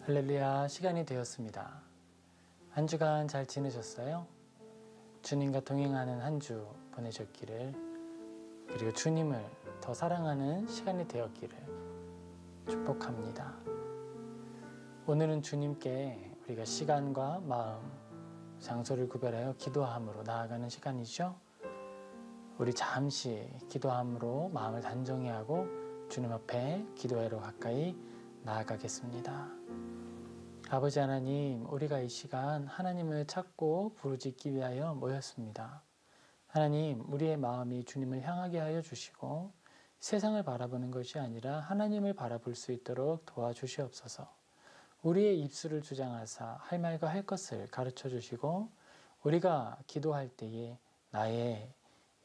할렐루야, 시간이 되었습니다. 한 주간 잘 지내셨어요? 주님과 동행하는 한 주 보내셨기를, 그리고 주님을 더 사랑하는 시간이 되었기를 축복합니다. 오늘은 주님께 우리가 시간과 마음, 장소를 구별하여 기도함으로 나아가는 시간이죠. 우리 잠시 기도함으로 마음을 단정히 하고 주님 앞에 기도하러 가까이 나아가겠습니다. 아버지 하나님, 우리가 이 시간 하나님을 찾고 부르짖기 위하여 모였습니다. 하나님, 우리의 마음이 주님을 향하게 하여 주시고 세상을 바라보는 것이 아니라 하나님을 바라볼 수 있도록 도와주시옵소서. 우리의 입술을 주장하사 할 말과 할 것을 가르쳐 주시고, 우리가 기도할 때에 나의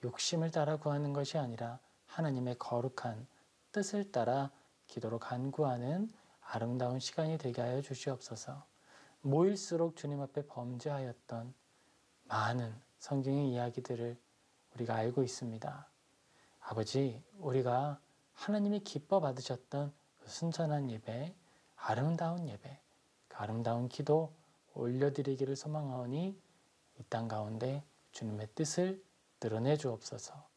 욕심을 따라 구하는 것이 아니라 하나님의 거룩한 뜻을 따라 기도로 간구하는 아름다운 시간이 되게 하여 주시옵소서. 모일수록 주님 앞에 범죄하였던 많은 성경의 이야기들을 우리가 알고 있습니다. 아버지, 우리가 하나님이 기뻐 받으셨던 그 순전한 예배, 아름다운 예배, 그 아름다운 기도 올려드리기를 소망하오니 이 땅 가운데 주님의 뜻을 드러내 주옵소서.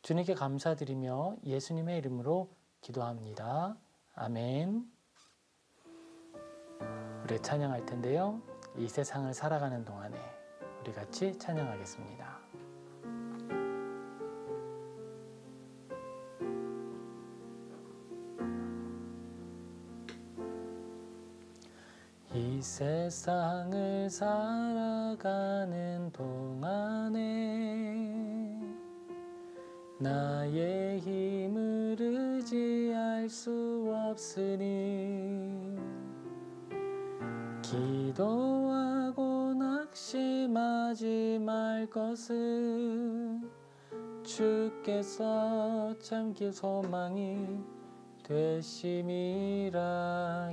주님께 감사드리며 예수님의 이름으로 기도합니다. 아멘. 우리 찬양할 텐데요. 이 세상을 살아가는 동안에 우리 같이 찬양하겠습니다. 이 세상을 살아가는 동안에 나의 힘을 의지할 수 없으니 기도하고 낙심하지 말 것은 주께서 참 소망이 되심이라.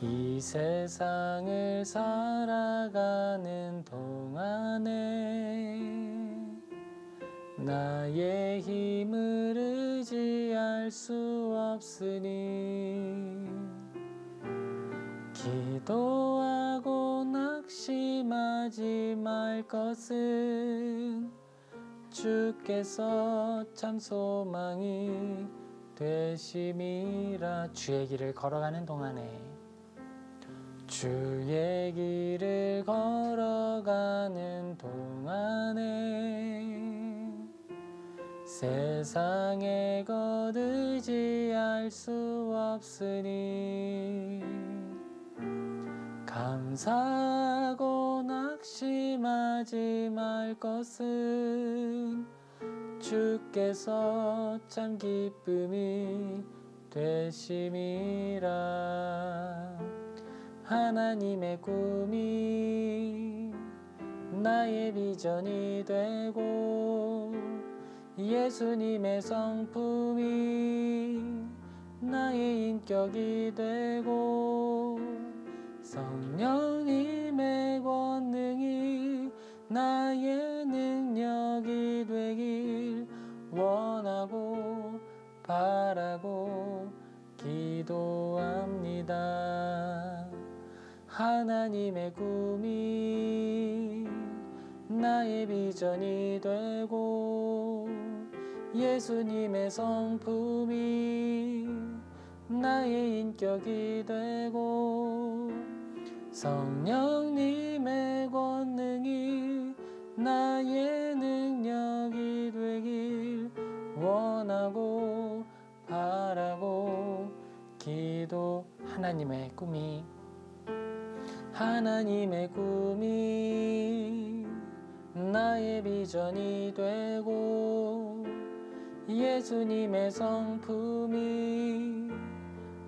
이 세상을 살아가는 동안에 나의 힘을 의지할 수 없으니 기도하고 낙심하지 말 것은 주께서 참 소망이 되심이라. 주의 길을 걸어가는 동안에, 주의 길을 걸어가는 동안에 세상의 것 의지할 수 없으니 감사하고 낙심하지 말 것은 주께서 참 기쁨이 되심이라. 하나님의 꿈이 나의 비전이 되고 예수님의 성품이 나의 인격이 되고 성령님의 권능이 나의 능력이 되길 원하고 바라고 기도합니다. 하나님의 꿈이 나의 비전이 되고 예수님의 성품이 나의 인격이 되고 성령님의 권능이 나의 능력이 되길 원하고 바라고 기도. 하나님의 꿈이 나의 비전이 되고 예수님의 성품이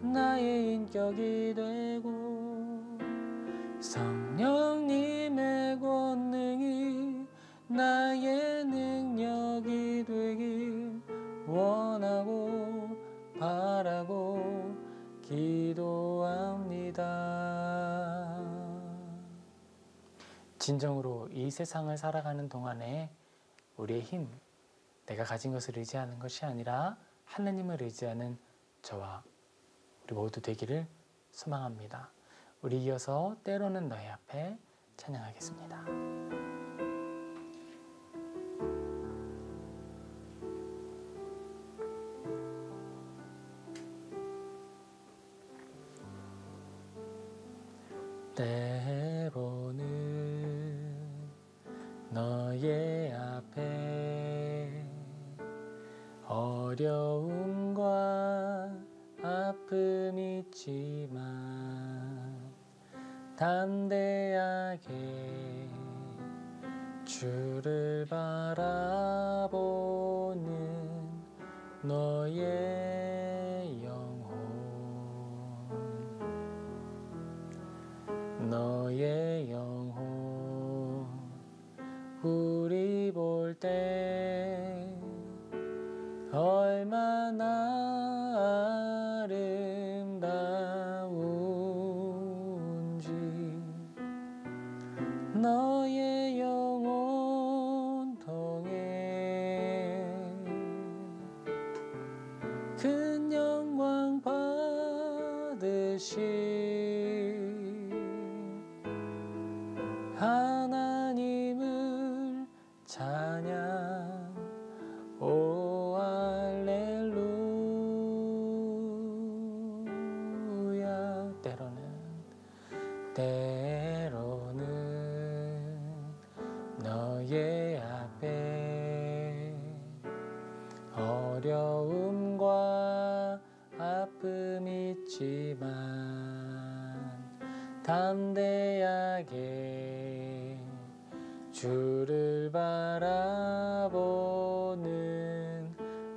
나의 인격이 되고 성령님의 권능이 나의 능력이 되길 원하고 바라고 기도합니다. 진정으로 이 세상을 살아가는 동안에 우리의 힘, 내가 가진 것을 의지하는 것이 아니라 하나님을 의지하는 저와 우리 모두 되기를 소망합니다. 우리 이어서 때로는 너의 앞에 찬양하겠습니다. 때로는 너의 앞에 어려움과 아픔이 있지만 담대하게 주를 바라보는 너의 영혼, 너의 영혼 우리 볼 때 얼마나 아름다운지 너의 영혼 통해 큰 영광 받으시 하나님을 찬양 오 할렐루야. 때로는 너의 앞에 어려움과 아픔이 있지만 담대하게 주를 바라보는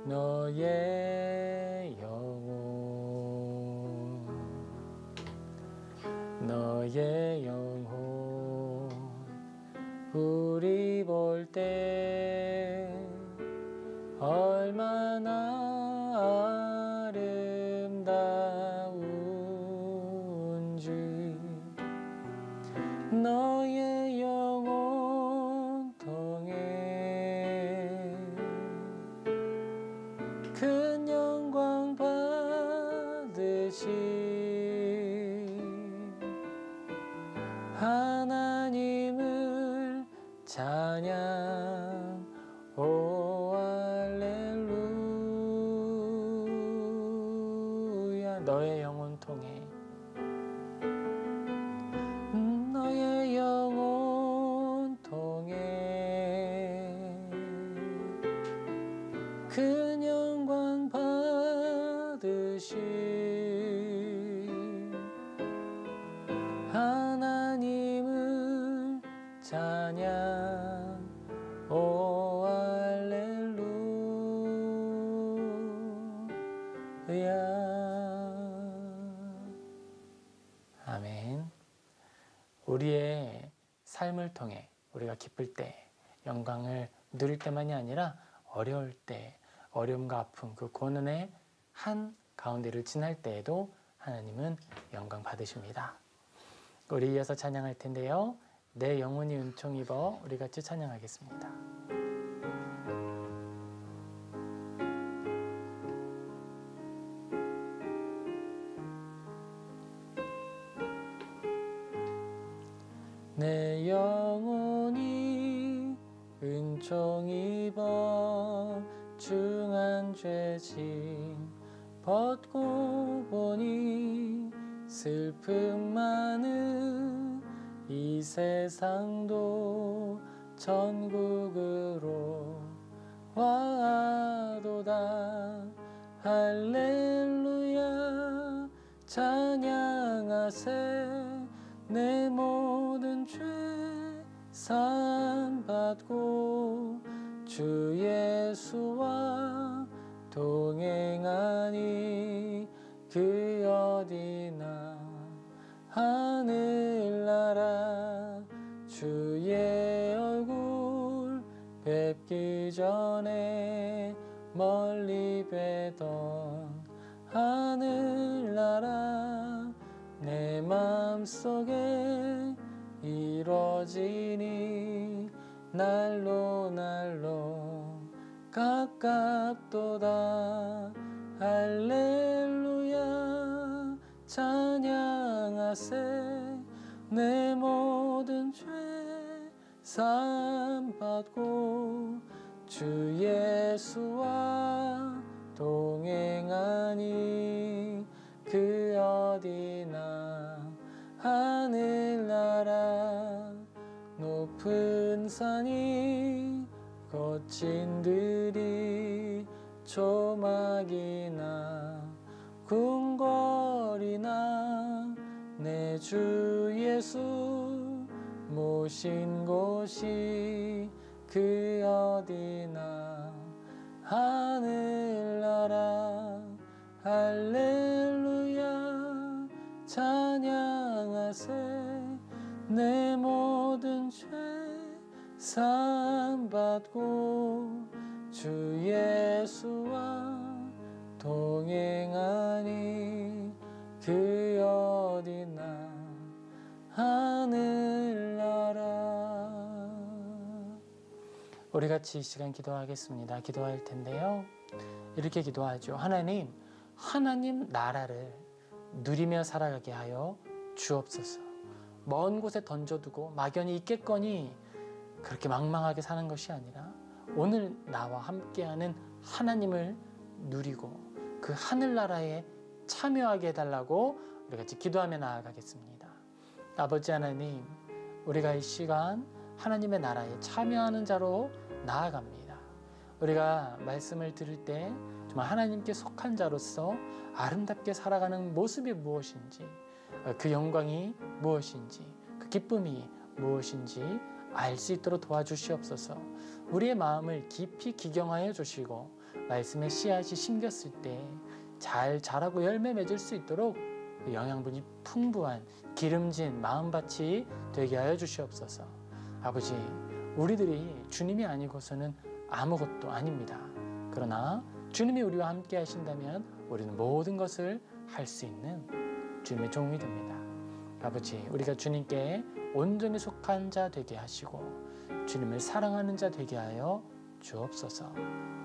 너의 영혼, 너의 영혼 우리 볼 때 얼마나 아름다운지 너의 영혼 통해 큰 영광 받으시 하나님을 찬양 오 할렐루야. 너의 영혼 통해 너의 영혼 통해 큰 영광 받으시 하나님을 찬양 오 할렐루야. 아멘. 우리의 삶을 통해 우리가 기쁠 때, 영광을 누릴 때만이 아니라 어려울 때, 어려움과 아픔, 그 고난의 한 가운데를 지날 때에도 하나님은 영광 받으십니다. 우리 이어서 찬양할 텐데요. 내 영혼이 은총 입어 우리 같이 찬양하겠습니다. 내 영혼이 은총 입어 중한 죄짐 벗고 보니 슬픔 많은 이 세상도 천국으로 와도다. 할렐루야 찬양하세. 내 모든 죄 사함받고 주 예수와 동행하니 그 어디나 하늘나라. 주의 얼굴 뵙기 전에 멀리 뵈던 하늘나라. 내 맘속에 이뤄지니 날로 날로 가깝도다. 할렐루야 찬양하세. 내 모든 죄 사함받고 주 예수와 동행하니 그 어디나 하늘나라 높은 산이 거친 들이 조막이나 궁궐이나 내 주 예수 모신 곳이 그 어디나 하늘나라 할렐루야 찬양하세. 내 모든 죄 사함받고 주 예수와 동행하니 그 어디나 하늘나라. 우리 같이 이 시간 기도하겠습니다. 기도할 텐데요. 이렇게 기도하죠. 하나님, 하나님 나라를 누리며 살아가게 하여 주옵소서. 먼 곳에 던져두고 막연히 있겠거니 그렇게 망망하게 사는 것이 아니라 오늘 나와 함께하는 하나님을 누리고 그 하늘나라에 참여하게 해달라고 우리 같이 기도하며 나아가겠습니다. 아버지 하나님, 우리가 이 시간 하나님의 나라에 참여하는 자로 나아갑니다. 우리가 말씀을 들을 때 정말 하나님께 속한 자로서 아름답게 살아가는 모습이 무엇인지, 그 영광이 무엇인지, 그 기쁨이 무엇인지 알 수 있도록 도와주시옵소서. 우리의 마음을 깊이 기경하여 주시고 말씀의 씨앗이 심겼을 때 잘 자라고 열매 맺을 수 있도록 영양분이 풍부한 기름진 마음밭이 되게 하여 주시옵소서. 아버지, 우리들이 주님이 아니고서는 아무것도 아닙니다. 그러나 주님이 우리와 함께 하신다면 우리는 모든 것을 할 수 있는 주님의 종이 됩니다. 아버지, 우리가 주님께 온전히 속한 자 되게 하시고 주님을 사랑하는 자 되게 하여 주옵소서.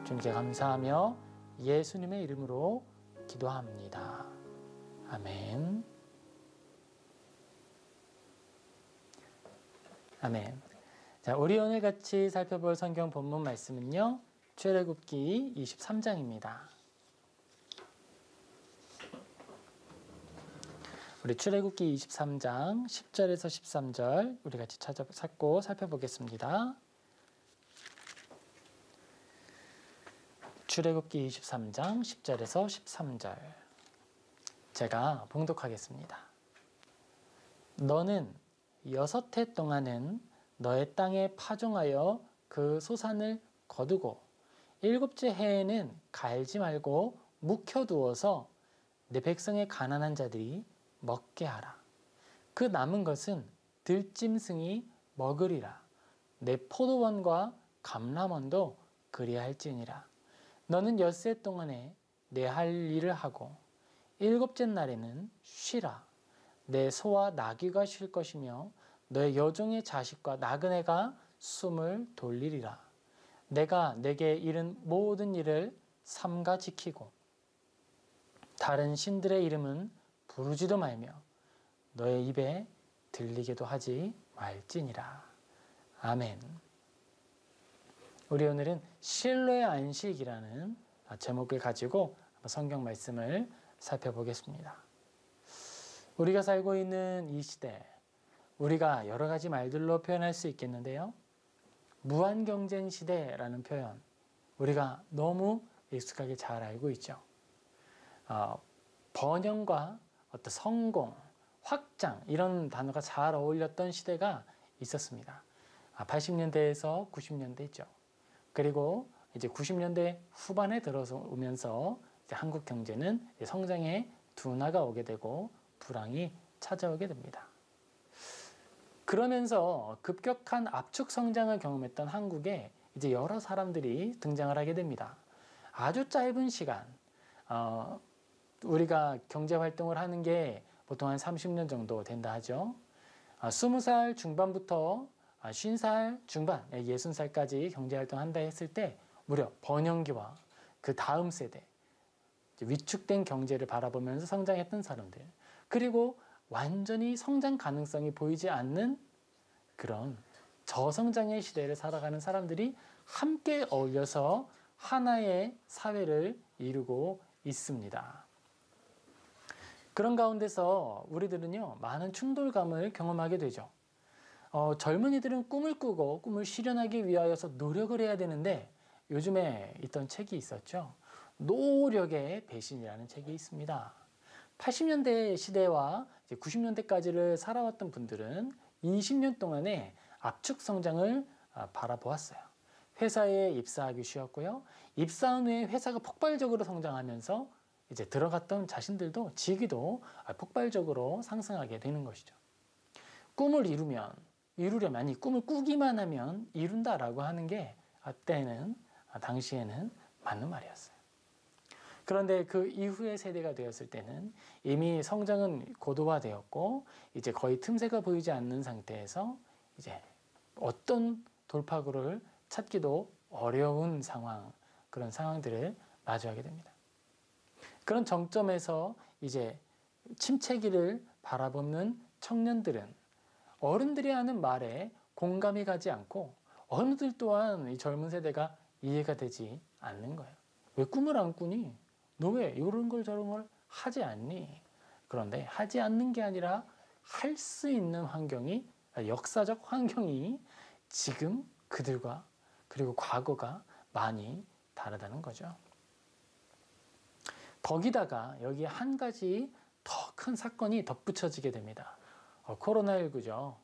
주님께 감사하며 예수님의 이름으로 기도합니다. 아멘. 아멘. 자, 우리 오늘 같이 살펴볼 성경 본문 말씀은요, 출애굽기 23장입니다. 우리 출애굽기 23장 10절에서 13절 우리 같이 찾고 살펴보겠습니다. 출애굽기 23장 10절에서 13절 제가 봉독하겠습니다. 너는 6해 동안은 너의 땅에 파종하여 그 소산을 거두고 7째 해에는 갈지 말고 묵혀두어서 내 백성의 가난한 자들이 먹게 하라. 그 남은 것은 들짐승이 먹으리라. 내 포도원과 감람원도 그리할지니라. 너는 6해 동안에 내 할 일을 하고 7째 날에는 쉬라. 내 소와 나귀가 쉴 것이며 너의 여종의 자식과 나그네가 숨을 돌리리라. 내가 내게 이른 모든 일을 삼가 지키고 다른 신들의 이름은 부르지도 말며 너의 입에 들리게도 하지 말지니라. 아멘. 우리 오늘은 실로의 안식이라는 제목을 가지고 성경 말씀을 살펴보겠습니다. 우리가 살고 있는 이 시대, 우리가 여러 가지 말들로 표현할 수 있겠는데요. 무한경쟁 시대라는 표현, 우리가 너무 익숙하게 잘 알고 있죠. 번영과 어떤 성공, 확장 이런 단어가 잘 어울렸던 시대가 있었습니다. 80년대에서 90년대 있죠. 그리고 이제 90년대 후반에 들어서 오면서 이제 한국 경제는 성장의 둔화가 오게 되고 불황이 찾아오게 됩니다. 그러면서 급격한 압축 성장을 경험했던 한국에 이제 여러 사람들이 등장을 하게 됩니다. 아주 짧은 시간, 우리가 경제 활동을 하는 게 보통 한 30년 정도 된다 하죠. 20살 중반부터 50살 중반, 60살까지 경제 활동한다 했을 때 무려 번영기와 그 다음 세대, 위축된 경제를 바라보면서 성장했던 사람들, 그리고 완전히 성장 가능성이 보이지 않는 그런 저성장의 시대를 살아가는 사람들이 함께 어울려서 하나의 사회를 이루고 있습니다. 그런 가운데서 우리들은요, 많은 충돌감을 경험하게 되죠. 젊은이들은 꿈을 꾸고 꿈을 실현하기 위하여서 노력을 해야 되는데, 요즘에 있던 책이 있었죠. 노력의 배신이라는 책이 있습니다. 80년대 시대와 90년대까지를 살아왔던 분들은 20년 동안의 압축 성장을 바라보았어요. 회사에 입사하기 쉬웠고요. 입사한 후에 회사가 폭발적으로 성장하면서 이제 들어갔던 자신들도 직위도 폭발적으로 상승하게 되는 것이죠. 꿈을 이루려면, 아니 꿈을 꾸기만 하면 이룬다라고 하는 게 당시에는 맞는 말이었어요. 그런데 그 이후의 세대가 되었을 때는 이미 성장은 고도화되었고 이제 거의 틈새가 보이지 않는 상태에서 이제 어떤 돌파구를 찾기도 어려운 그런 상황들을 마주하게 됩니다. 그런 정점에서 이제 침체기를 바라보는 청년들은 어른들이 하는 말에 공감이 가지 않고 어른들 또한 이 젊은 세대가 이해가 되지 않는 거예요. 왜 꿈을 안 꾸니? 너 왜 이런 걸 저런 걸 하지 않니? 그런데 하지 않는 게 아니라 할 수 있는 환경이, 역사적 환경이 지금 그들과 그리고 과거가 많이 다르다는 거죠. 거기다가 여기에 한 가지 더 큰 사건이 덧붙여지게 됩니다. 코로나19죠.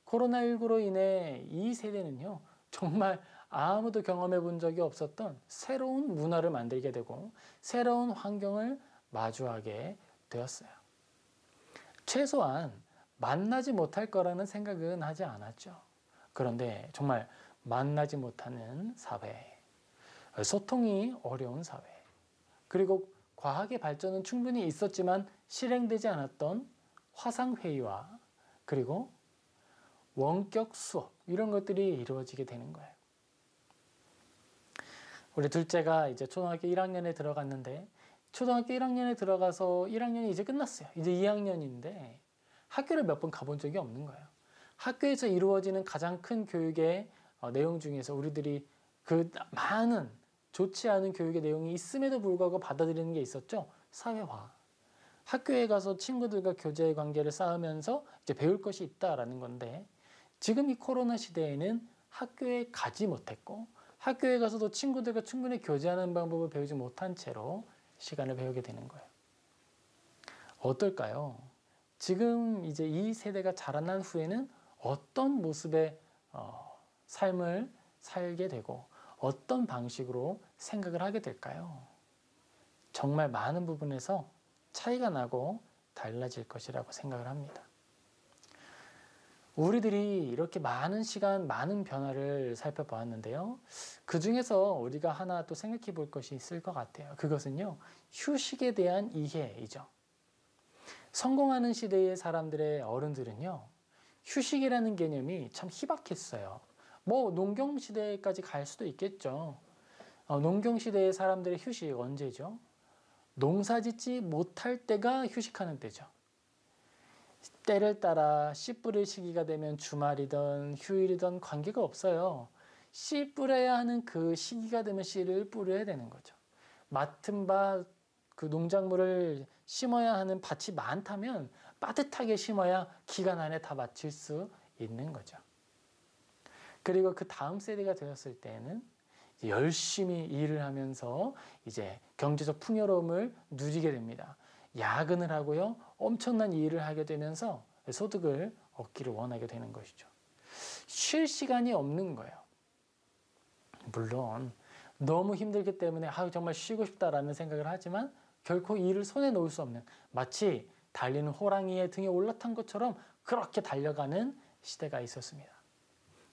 코로나19로 인해 이 세대는요, 정말 아무도 경험해 본 적이 없었던 새로운 문화를 만들게 되고 새로운 환경을 마주하게 되었어요. 최소한 만나지 못할 거라는 생각은 하지 않았죠. 그런데 정말 만나지 못하는 사회, 소통이 어려운 사회, 그리고 과학의 발전은 충분히 있었지만 실행되지 않았던 화상회의와 그리고 원격 수업, 이런 것들이 이루어지게 되는 거예요. 우리 둘째가 이제 초등학교 1학년에 들어갔는데, 초등학교 1학년에 들어가서 1학년이 이제 끝났어요. 이제 2학년인데 학교를 몇 번 가본 적이 없는 거예요. 학교에서 이루어지는 가장 큰 교육의 내용 중에서 우리들이 그 많은 좋지 않은 교육의 내용이 있음에도 불구하고 받아들이는 게 있었죠. 사회화. 학교에 가서 친구들과 교제의 관계를 쌓으면서 이제 배울 것이 있다라는 건데, 지금 이 코로나 시대에는 학교에 가지 못했고 학교에 가서도 친구들과 충분히 교제하는 방법을 배우지 못한 채로 시간을 배우게 되는 거예요. 어떨까요? 지금 이제 이 세대가 자라난 후에는 어떤 모습의 삶을 살게 되고 어떤 방식으로 생각을 하게 될까요? 정말 많은 부분에서 차이가 나고 달라질 것이라고 생각을 합니다. 우리들이 이렇게 많은 시간, 많은 변화를 살펴보았는데요. 그 중에서 우리가 하나 또 생각해 볼 것이 있을 것 같아요. 그것은요, 휴식에 대한 이해이죠. 성공하는 시대의 사람들의 어른들은요, 휴식이라는 개념이 참 희박했어요. 농경시대까지 갈 수도 있겠죠. 농경시대의 사람들의 휴식 언제죠? 농사 짓지 못할 때가 휴식하는 때죠. 때를 따라 씨 뿌릴 시기가 되면 주말이든 휴일이든 관계가 없어요. 씨 뿌려야 하는 그 시기가 되면 씨를 뿌려야 되는 거죠. 맡은 밭, 그 농작물을 심어야 하는 밭이 많다면 빠듯하게 심어야 기간 안에 다 마칠 수 있는 거죠. 그리고 그 다음 세대가 되었을 때는 열심히 일을 하면서 이제 경제적 풍요로움을 누리게 됩니다. 야근을 하고요, 엄청난 일을 하게 되면서 소득을 얻기를 원하게 되는 것이죠. 쉴 시간이 없는 거예요. 물론 너무 힘들기 때문에 정말 쉬고 싶다라는 생각을 하지만 결코 일을 손에 놓을 수 없는, 마치 달리는 호랑이의 등에 올라탄 것처럼 그렇게 달려가는 시대가 있었습니다.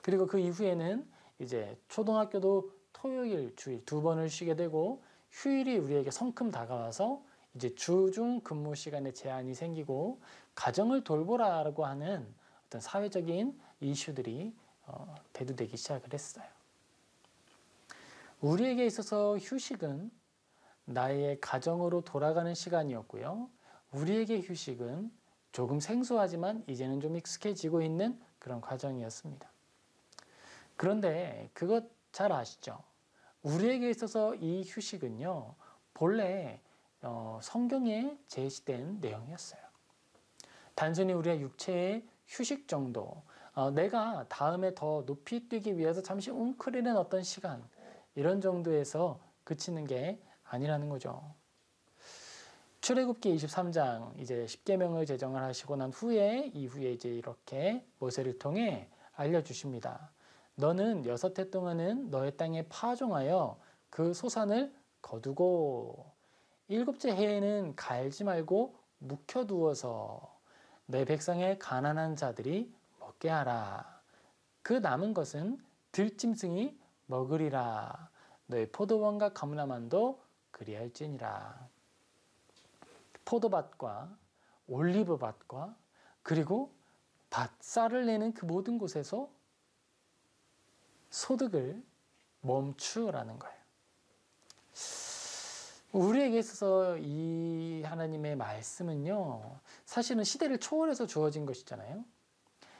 그리고 그 이후에는 이제 초등학교도 토요일, 주일 2번을 쉬게 되고 휴일이 우리에게 성큼 다가와서 이제 주중 근무 시간에 제한이 생기고 가정을 돌보라고 하는 어떤 사회적인 이슈들이 대두되기 시작을 했어요. 우리에게 있어서 휴식은 나의 가정으로 돌아가는 시간이었고요. 우리에게 휴식은 조금 생소하지만 이제는 좀 익숙해지고 있는 그런 과정이었습니다. 그런데 그것 잘 아시죠? 우리에게 있어서 이 휴식은요, 본래 성경에 제시된 내용이었어요. 단순히 우리의 육체의 휴식 정도, 내가 다음에 더 높이 뛰기 위해서 잠시 웅크리는 어떤 시간, 이런 정도에서 그치는 게 아니라는 거죠. 출애굽기 23장 이제 십계명을 제정을 하시고 난 후에 이후에 이제 이렇게 모세를 통해 알려주십니다. 너는 6해 동안은 너의 땅에 파종하여 그 소산을 거두고 7째 해에는 갈지 말고 묵혀두어서 내 백성의 가난한 자들이 먹게 하라. 그 남은 것은 들짐승이 먹으리라. 너의 포도원과 감람만도 그리할지니라. 포도밭과 올리브밭과 그리고 밭쌀을 내는 그 모든 곳에서 소득을 멈추라는 거예요. 우리에게 있어서 이 하나님의 말씀은요, 사실은 시대를 초월해서 주어진 것이잖아요.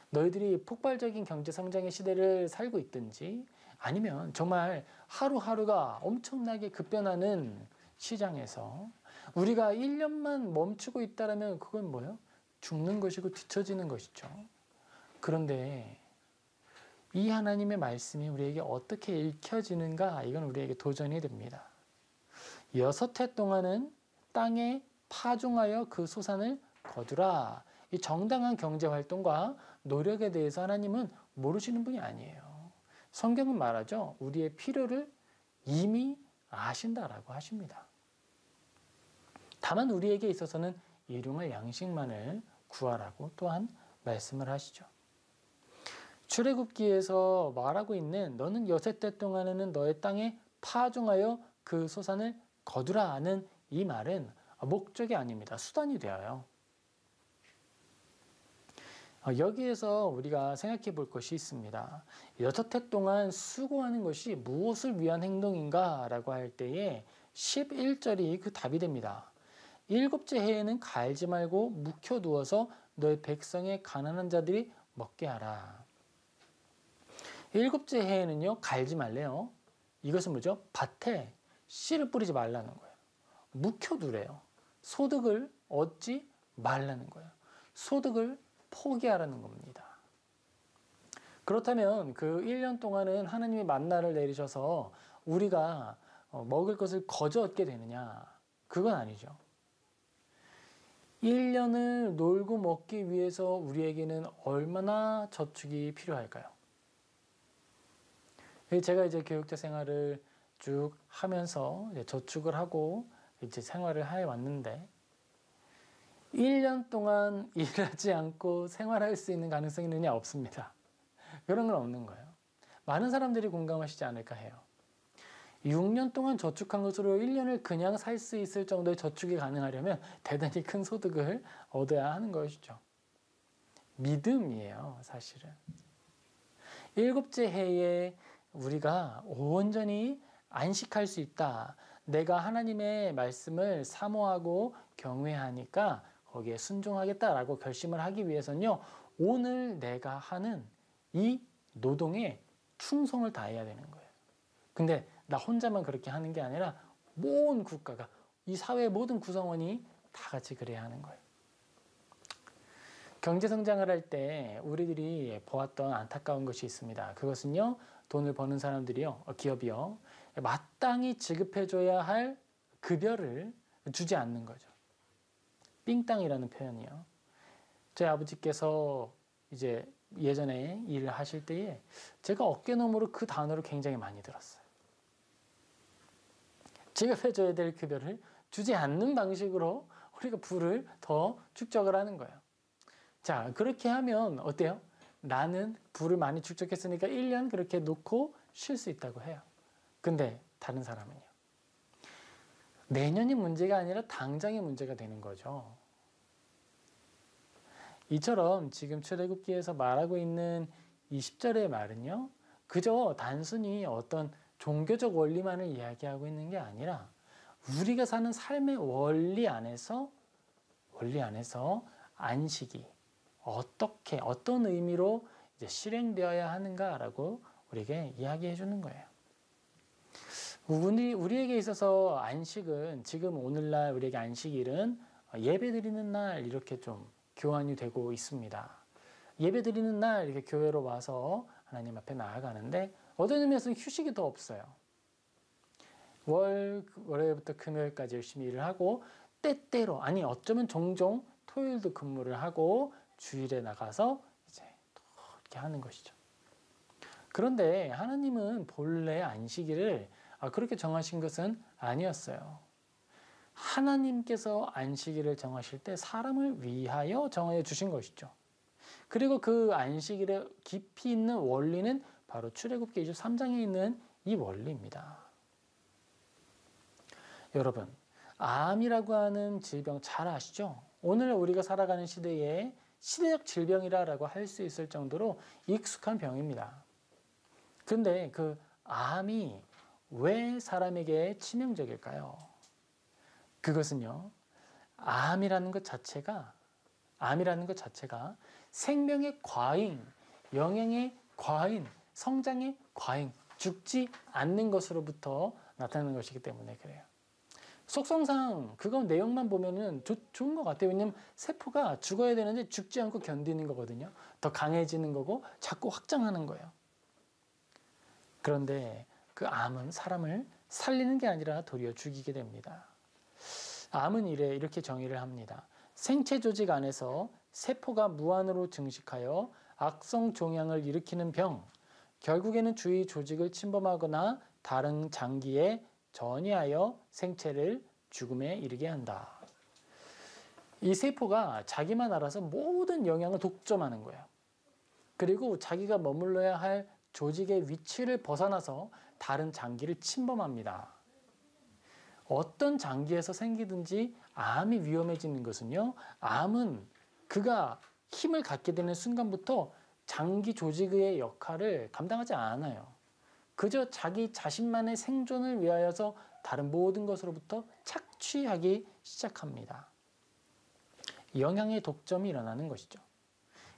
너희들이 폭발적인 경제 성장의 시대를 살고 있든지 아니면 정말 하루하루가 엄청나게 급변하는 시장에서 우리가 1년만 멈추고 있다면 그건 뭐예요? 죽는 것이고 뒤처지는 것이죠. 그런데 이 하나님의 말씀이 우리에게 어떻게 읽혀지는가? 이건 우리에게 도전이 됩니다. 6해 동안은 땅에 파종하여 그 소산을 거두라. 이 정당한 경제활동과 노력에 대해서 하나님은 모르시는 분이 아니에요. 성경은 말하죠. 우리의 필요를 이미 아신다라고 하십니다. 다만 우리에게 있어서는 일용할 양식만을 구하라고 또한 말씀을 하시죠. 출애굽기에서 말하고 있는 너는 6해 동안에는 너의 땅에 파종하여 그 소산을 거두라 하는 이 말은 목적이 아닙니다. 수단이 되어요. 여기에서 우리가 생각해 볼 것이 있습니다. 6해 동안 수고하는 것이 무엇을 위한 행동인가 라고 할 때에 11절이 그 답이 됩니다. 7째 해에는 갈지 말고 묵혀두어서 너의 백성의 가난한 자들이 먹게 하라. 7째 해에는요, 갈지 말래요. 이것은 뭐죠? 밭에 씨를 뿌리지 말라는 거예요. 묵혀두래요. 소득을 얻지 말라는 거예요. 소득을 포기하라는 겁니다. 그렇다면 그 1년 동안은 하나님이 만나를 내리셔서 우리가 먹을 것을 거저 얻게 되느냐? 그건 아니죠. 1년을 놀고 먹기 위해서 우리에게는 얼마나 저축이 필요할까요? 제가 이제 교육자 생활을 쭉 하면서 이제 저축을 하고 이제 생활을 해 왔는데 1년 동안 일하지 않고 생활할 수 있는 가능성이 있느냐? 없습니다. 그런 건 없는 거예요. 많은 사람들이 공감하시지 않을까 해요. 6년 동안 저축한 것으로 1년을 그냥 살 수 있을 정도의 저축이 가능하려면 대단히 큰 소득을 얻어야 하는 것이죠. 믿음이에요, 사실은. 7째 해에 우리가 온전히 안식할 수 있다. 내가 하나님의 말씀을 사모하고 경외하니까 거기에 순종하겠다라고 결심을 하기 위해서는요, 오늘 내가 하는 이 노동에 충성을 다해야 되는 거예요. 근데 나 혼자만 그렇게 하는 게 아니라 모든 국가가, 이 사회의 모든 구성원이 다 같이 그래야 하는 거예요. 경제성장을 할 때 우리들이 보았던 안타까운 것이 있습니다. 그것은요, 돈을 버는 사람들이요, 기업이요, 마땅히 지급해줘야 할 급여를 주지 않는 거죠. 삥땅이라는 표현이요. 저희 아버지께서 이제 예전에 일을 하실 때에 제가 어깨너머로 그 단어를 굉장히 많이 들었어요. 지급해줘야 될 급여를 주지 않는 방식으로 우리가 부를 더 축적을 하는 거예요. 자, 그렇게 하면 어때요? 나는 부를 많이 축적했으니까 1년 그렇게 놓고 쉴 수 있다고 해요. 근데 다른 사람은요? 내년이 문제가 아니라 당장의 문제가 되는 거죠. 이처럼 지금 출애굽기에서 말하고 있는 이 10절의 말은요, 그저 단순히 어떤 종교적 원리만을 이야기하고 있는 게 아니라 우리가 사는 삶의 원리 안에서 안식이 어떻게 어떤 의미로 이제 실행되어야 하는가라고 우리에게 이야기해 주는 거예요. 우리에게 있어서 안식은 지금 오늘날 우리에게 안식일은 예배드리는 날 이렇게 좀 교환이 되고 있습니다. 예배드리는 날 이렇게 교회로 와서 하나님 앞에 나아가는데 어떤 의미에서는 휴식이 더 없어요. 월요일부터 금요일까지 열심히 일을 하고 때때로 아니 어쩌면 종종 토요일도 근무를 하고 주일에 나가서 이제 또 이렇게 하는 것이죠. 그런데 하나님은 본래 안식일을 그렇게 정하신 것은 아니었어요. 하나님께서 안식일을 정하실 때 사람을 위하여 정해 주신 것이죠. 그리고 그 안식일에 깊이 있는 원리는 바로 출애굽기 23장에 있는 이 원리입니다. 여러분, 암이라고 하는 질병 잘 아시죠? 오늘 우리가 살아가는 시대에 시대적 질병이라고 할 수 있을 정도로 익숙한 병입니다. 그런데 그 암이 왜 사람에게 치명적일까요? 그것은요, 암이라는 것 자체가 생명의 과잉, 영양의 과잉, 성장의 과잉, 죽지 않는 것으로부터 나타나는 것이기 때문에 그래요. 속성상 그거 내용만 보면은 좋은 것 같아요. 왜냐면 세포가 죽어야 되는데 죽지 않고 견디는 거거든요. 더 강해지는 거고 자꾸 확장하는 거예요. 그런데 그 암은 사람을 살리는 게 아니라 도리어 죽이게 됩니다. 암은 이렇게 정의를 합니다. 생체 조직 안에서 세포가 무한으로 증식하여 악성 종양을 일으키는 병, 결국에는 주위 조직을 침범하거나 다른 장기에 전이하여 생체를 죽음에 이르게 한다. 이 세포가 자기만 알아서 모든 영양을 독점하는 거예요. 그리고 자기가 머물러야 할 조직의 위치를 벗어나서 다른 장기를 침범합니다. 어떤 장기에서 생기든지 암이 위험해지는 것은요, 암은 그가 힘을 갖게 되는 순간부터 장기 조직의 역할을 감당하지 않아요. 그저 자기 자신만의 생존을 위하여서 다른 모든 것으로부터 착취하기 시작합니다. 영양의 독점이 일어나는 것이죠.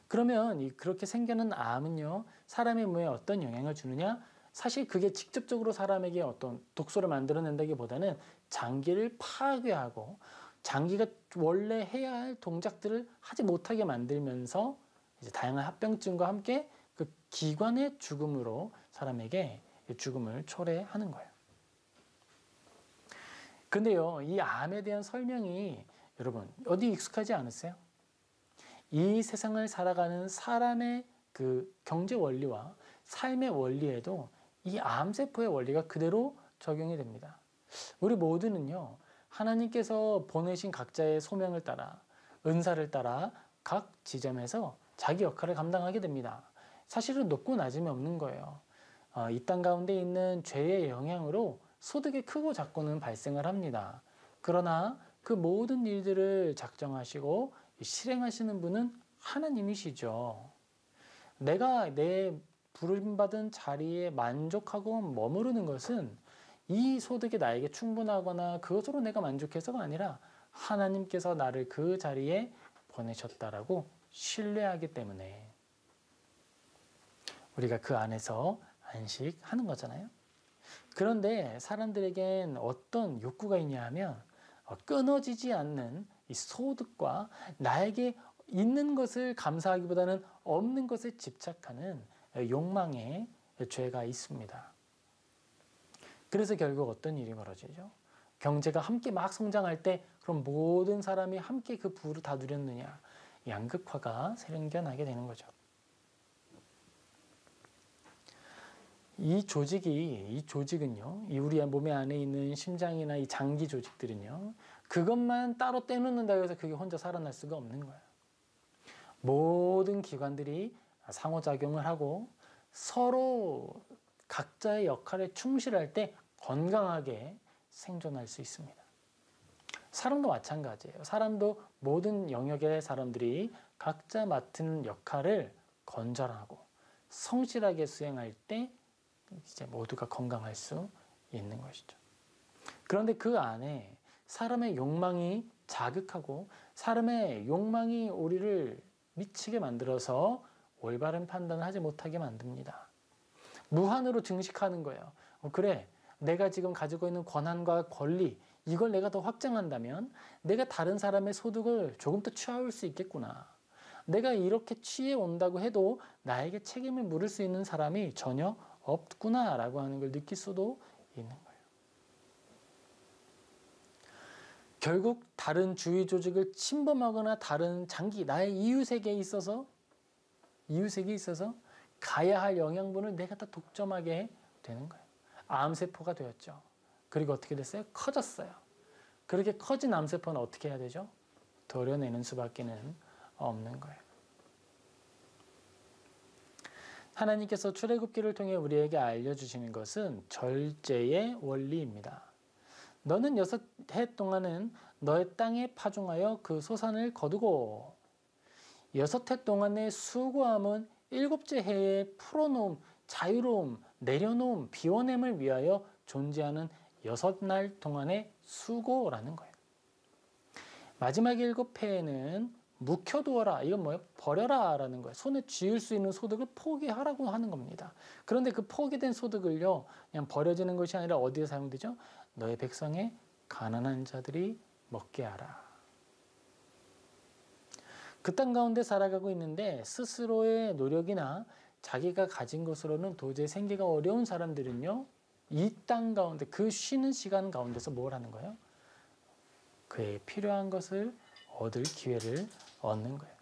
그러면 그렇게 생겨난 암은요, 사람의 몸에 어떤 영향을 주느냐? 사실 그게 직접적으로 사람에게 어떤 독소를 만들어낸다기보다는 장기를 파괴하고 장기가 원래 해야 할 동작들을 하지 못하게 만들면서 이제 다양한 합병증과 함께 그 기관의 죽음으로 사람에게 죽음을 초래하는 거예요. 근데요, 이 암에 대한 설명이 여러분 어디 익숙하지 않으세요? 이 세상을 살아가는 사람의 그 경제 원리와 삶의 원리에도 이 암세포의 원리가 그대로 적용이 됩니다. 우리 모두는요, 하나님께서 보내신 각자의 소명을 따라, 은사를 따라 각 지점에서 자기 역할을 감당하게 됩니다. 사실은 높고 낮음이 없는 거예요. 이 땅 가운데 있는 죄의 영향으로 소득이 크고 작고는 발생을 합니다. 그러나 그 모든 일들을 작정하시고 실행하시는 분은 하나님이시죠. 내가 내 부름받은 자리에 만족하고 머무르는 것은 이 소득이 나에게 충분하거나 그것으로 내가 만족해서가 아니라 하나님께서 나를 그 자리에 보내셨다라고 신뢰하기 때문에 우리가 그 안에서 안식하는 거잖아요. 그런데 사람들에겐 어떤 욕구가 있냐 하면 끊어지지 않는 이 소득과 나에게 있는 것을 감사하기보다는 없는 것에 집착하는 욕망의 죄가 있습니다. 그래서 결국 어떤 일이 벌어지죠? 경제가 함께 막 성장할 때 그럼 모든 사람이 함께 그 부를 다 누렸느냐? 양극화가 생겨나게 되는 거죠. 이 조직은요, 이 우리 몸의 안에 있는 심장이나 이 장기 조직들은요, 그것만 따로 떼놓는다고 해서 그게 혼자 살아날 수가 없는 거예요. 모든 기관들이 상호작용을 하고 서로 각자의 역할에 충실할 때 건강하게 생존할 수 있습니다. 사람도 마찬가지예요. 사람도 모든 영역의 사람들이 각자 맡은 역할을 건전하고 성실하게 수행할 때 이제 모두가 건강할 수 있는 것이죠. 그런데 그 안에 사람의 욕망이 자극하고 사람의 욕망이 우리를 미치게 만들어서 올바른 판단을 하지 못하게 만듭니다. 무한으로 증식하는 거예요. 그래, 내가 지금 가지고 있는 권한과 권리, 이걸 내가 더 확장한다면 내가 다른 사람의 소득을 조금 더 취할 수 있겠구나. 내가 이렇게 취해 온다고 해도 나에게 책임을 물을 수 있는 사람이 전혀 없구나라고 하는 걸 느낄 수도 있는 거예요. 결국 다른 주위 조직을 침범하거나 다른 장기, 나의 이웃에게 있어서 가야 할 영양분을 내가 다 독점하게 되는 거예요. 암세포가 되었죠. 그리고 어떻게 됐어요? 커졌어요. 그렇게 커진 암세포는 어떻게 해야 되죠? 도려내는 수밖에는 없는 거예요. 하나님께서 출애굽기를 통해 우리에게 알려주시는 것은 절제의 원리입니다. 너는 6해 동안은 너의 땅에 파종하여 그 소산을 거두고 6해 동안의 수고함은 7째 해에 풀어놓음, 자유로움, 내려놓음, 비워냄을 위하여 존재하는 6날 동안의 수고라는 거예요. 마지막 7해에는 묵혀두어라. 이건 뭐예요? 버려라 라는 거예요. 손에 쥐을 수 있는 소득을 포기하라고 하는 겁니다. 그런데 그 포기된 소득을요, 그냥 버려지는 것이 아니라 어디에 사용되죠? 너의 백성의 가난한 자들이 먹게 하라. 그 땅 가운데 살아가고 있는데 스스로의 노력이나 자기가 가진 것으로는 도저히 생계가 어려운 사람들은요, 이 땅 가운데 그 쉬는 시간 가운데서 뭘 하는 거예요? 그의 필요한 것을 얻을 기회를 얻는 거예요.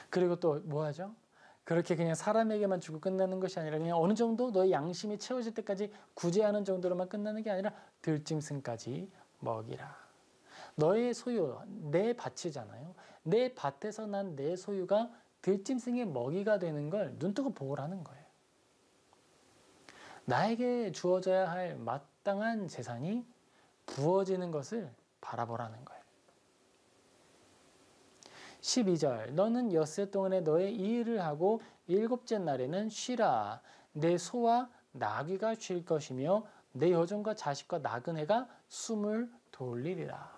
그리고 또 뭐 하죠? 그렇게 그냥 사람에게만 주고 끝나는 것이 아니라 그냥 어느 정도 너의 양심이 채워질 때까지 구제하는 정도로만 끝나는 게 아니라 들짐승까지 먹이라. 너의 소유, 내 밭이잖아요. 내 밭에서 난 내 소유가 들짐승의 먹이가 되는 걸 눈뜨고 보라는 거예요. 나에게 주어져야 할 마땅한 재산이 부어지는 것을 바라보라는 거예요. 12절 너는 6해 동안에 너의 이 일을 하고 7째 날에는 쉬라. 내 소와 나귀가 쉴 것이며 내 여종과 자식과 나그네가 숨을 돌리리라.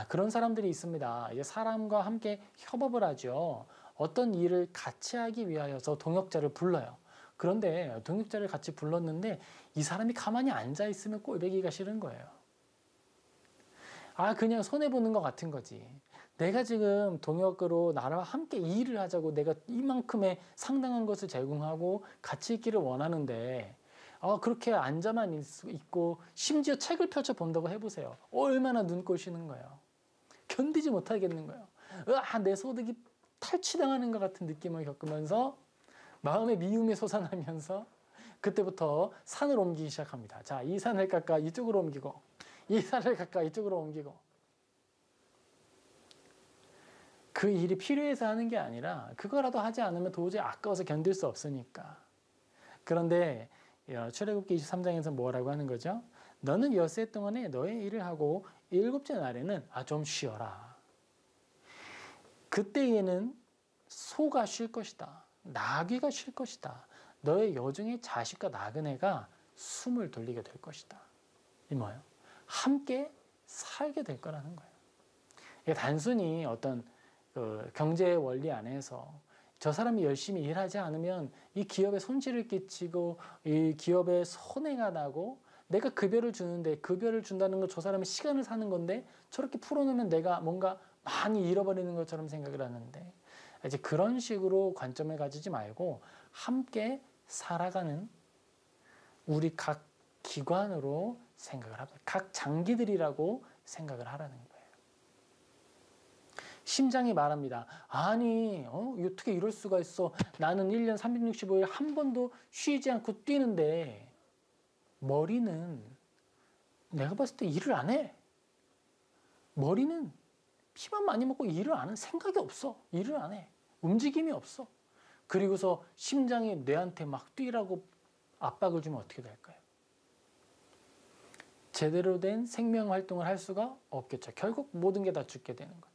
그런 사람들이 있습니다. 이제 사람과 함께 협업을 하죠. 어떤 일을 같이 하기 위하여서 동역자를 불러요. 그런데 동역자를 같이 불렀는데 이 사람이 가만히 앉아 있으면 꼴보기가 싫은 거예요. 그냥 손해보는 것 같은 거지. 내가 지금 동역으로 나와 함께 이 일을 하자고 내가 이만큼의 상당한 것을 제공하고 같이 있기를 원하는데 그렇게 앉아만 있고 심지어 책을 펼쳐 본다고 해보세요. 얼마나 눈꼴 쉬는 거예요. 견디지 못하겠는 거예요. 내 소득이 탈취당하는 것 같은 느낌을 겪으면서 마음의 미움이 솟아나면서 그때부터 산을 옮기기 시작합니다. 자, 이 산을 깎아 이쪽으로 옮기고 이 산을 깎아 이쪽으로 옮기고 그 일이 필요해서 하는 게 아니라 그거라도 하지 않으면 도저히 아까워서 견딜 수 없으니까. 그런데 출애굽기 23장에서 뭐라고 하는 거죠? 너는 6해 동안에 너의 일을 하고 7째 날에는 좀 쉬어라. 그때에는 소가 쉴 것이다. 나귀가 쉴 것이다. 너의 여종의 자식과 나그네가 숨을 돌리게 될 것이다. 이 뭐예요? 함께 살게 될 거라는 거예요. 이게 단순히 어떤 경제의 원리 안에서 저 사람이 열심히 일하지 않으면 이 기업에 손실을 끼치고 이 기업에 손해가 나고 내가 급여를 주는데 급여를 준다는 건 저 사람의 시간을 사는 건데 저렇게 풀어놓으면 내가 뭔가 많이 잃어버리는 것처럼 생각을 하는데 이제 그런 식으로 관점을 가지지 말고 함께 살아가는 우리 각 기관으로 생각을 하고 각 장기들이라고 생각을 하라는 거예요. 심장이 말합니다. 어떻게 이럴 수가 있어. 나는 1년 365일 한 번도 쉬지 않고 뛰는데 머리는 내가 봤을 때 일을 안 해. 머리는 피만 많이 먹고 일을 안 해. 생각이 없어. 일을 안 해. 움직임이 없어. 그리고서 심장이 뇌한테 막 뛰라고 압박을 주면 어떻게 될까요? 제대로 된 생명 활동을 할 수가 없겠죠. 결국 모든 게 다 죽게 되는 거죠.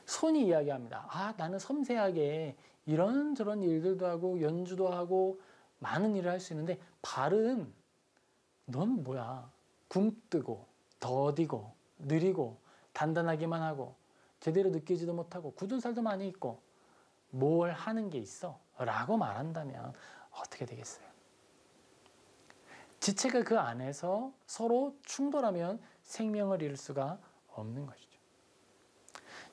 손이 이야기합니다. 나는 섬세하게 이런저런 일들도 하고 연주도 하고 많은 일을 할 수 있는데 발은 넌 뭐야? 굼뜨고 더디고 느리고 단단하기만 하고 제대로 느끼지도 못하고 굳은 살도 많이 있고 뭘 하는 게 있어? 라고 말한다면 어떻게 되겠어요? 지체가 그 안에서 서로 충돌하면 생명을 이룰 수가 없는 것이죠.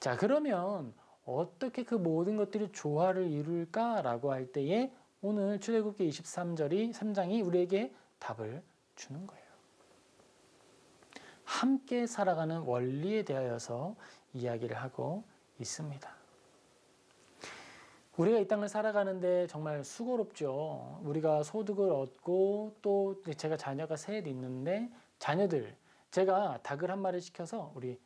자, 그러면 어떻게 그 모든 것들이 조화를 이룰까라고 할 때에 오늘 출애굽기 23장이 우리에게 답을 주는 거예요. 함께 살아가는 원리에 대하여서 이야기를 하고 있습니다. 우리가 이 땅을 살아가는데 정말 수고롭죠. 우리가 소득을 얻고 또 제가 자녀가 셋 있는데 자녀들, 제가 닭을 한 마리 시켜서 우리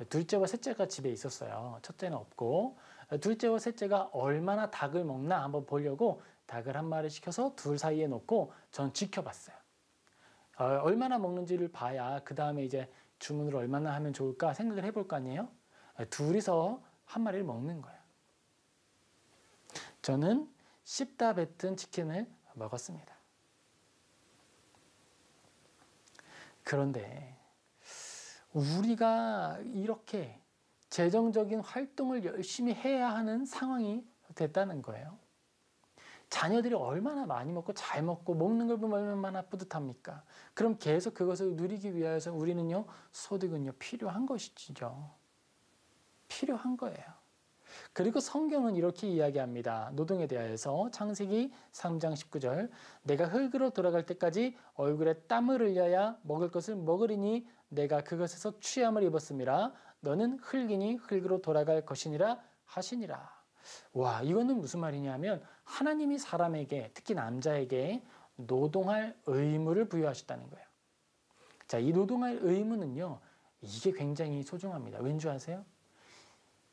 둘째와 셋째가 집에 있었어요. 첫째는 없고 둘째와 셋째가 얼마나 닭을 먹나 한번 보려고 닭을 한 마리 시켜서 둘 사이에 놓고 전 지켜봤어요. 얼마나 먹는지를 봐야 그 다음에 이제 주문을 얼마나 하면 좋을까 생각을 해볼 거 아니에요. 둘이서 한 마리를 먹는 거예요. 저는 씹다 뱉은 치킨을 먹었습니다. 그런데 우리가 이렇게 재정적인 활동을 열심히 해야 하는 상황이 됐다는 거예요. 자녀들이 얼마나 많이 먹고 잘 먹고 먹는 걸 보면 얼마나 뿌듯합니까? 그럼 계속 그것을 누리기 위해서 우리는요, 소득은요, 필요한 것이죠. 필요한 거예요. 그리고 성경은 이렇게 이야기합니다. 노동에 대하여서 창세기 3장 19절 내가 흙으로 돌아갈 때까지 얼굴에 땀을 흘려야 먹을 것을 먹으리니 내가 그것에서 취함을 입었음이라 너는 흙이니 흙으로 돌아갈 것이니라 하시니라. 와, 이거는 무슨 말이냐면 하나님이 사람에게 특히 남자에게 노동할 의무를 부여하셨다는 거예요. 자, 이 노동할 의무는요, 이게 굉장히 소중합니다. 왠지 아세요?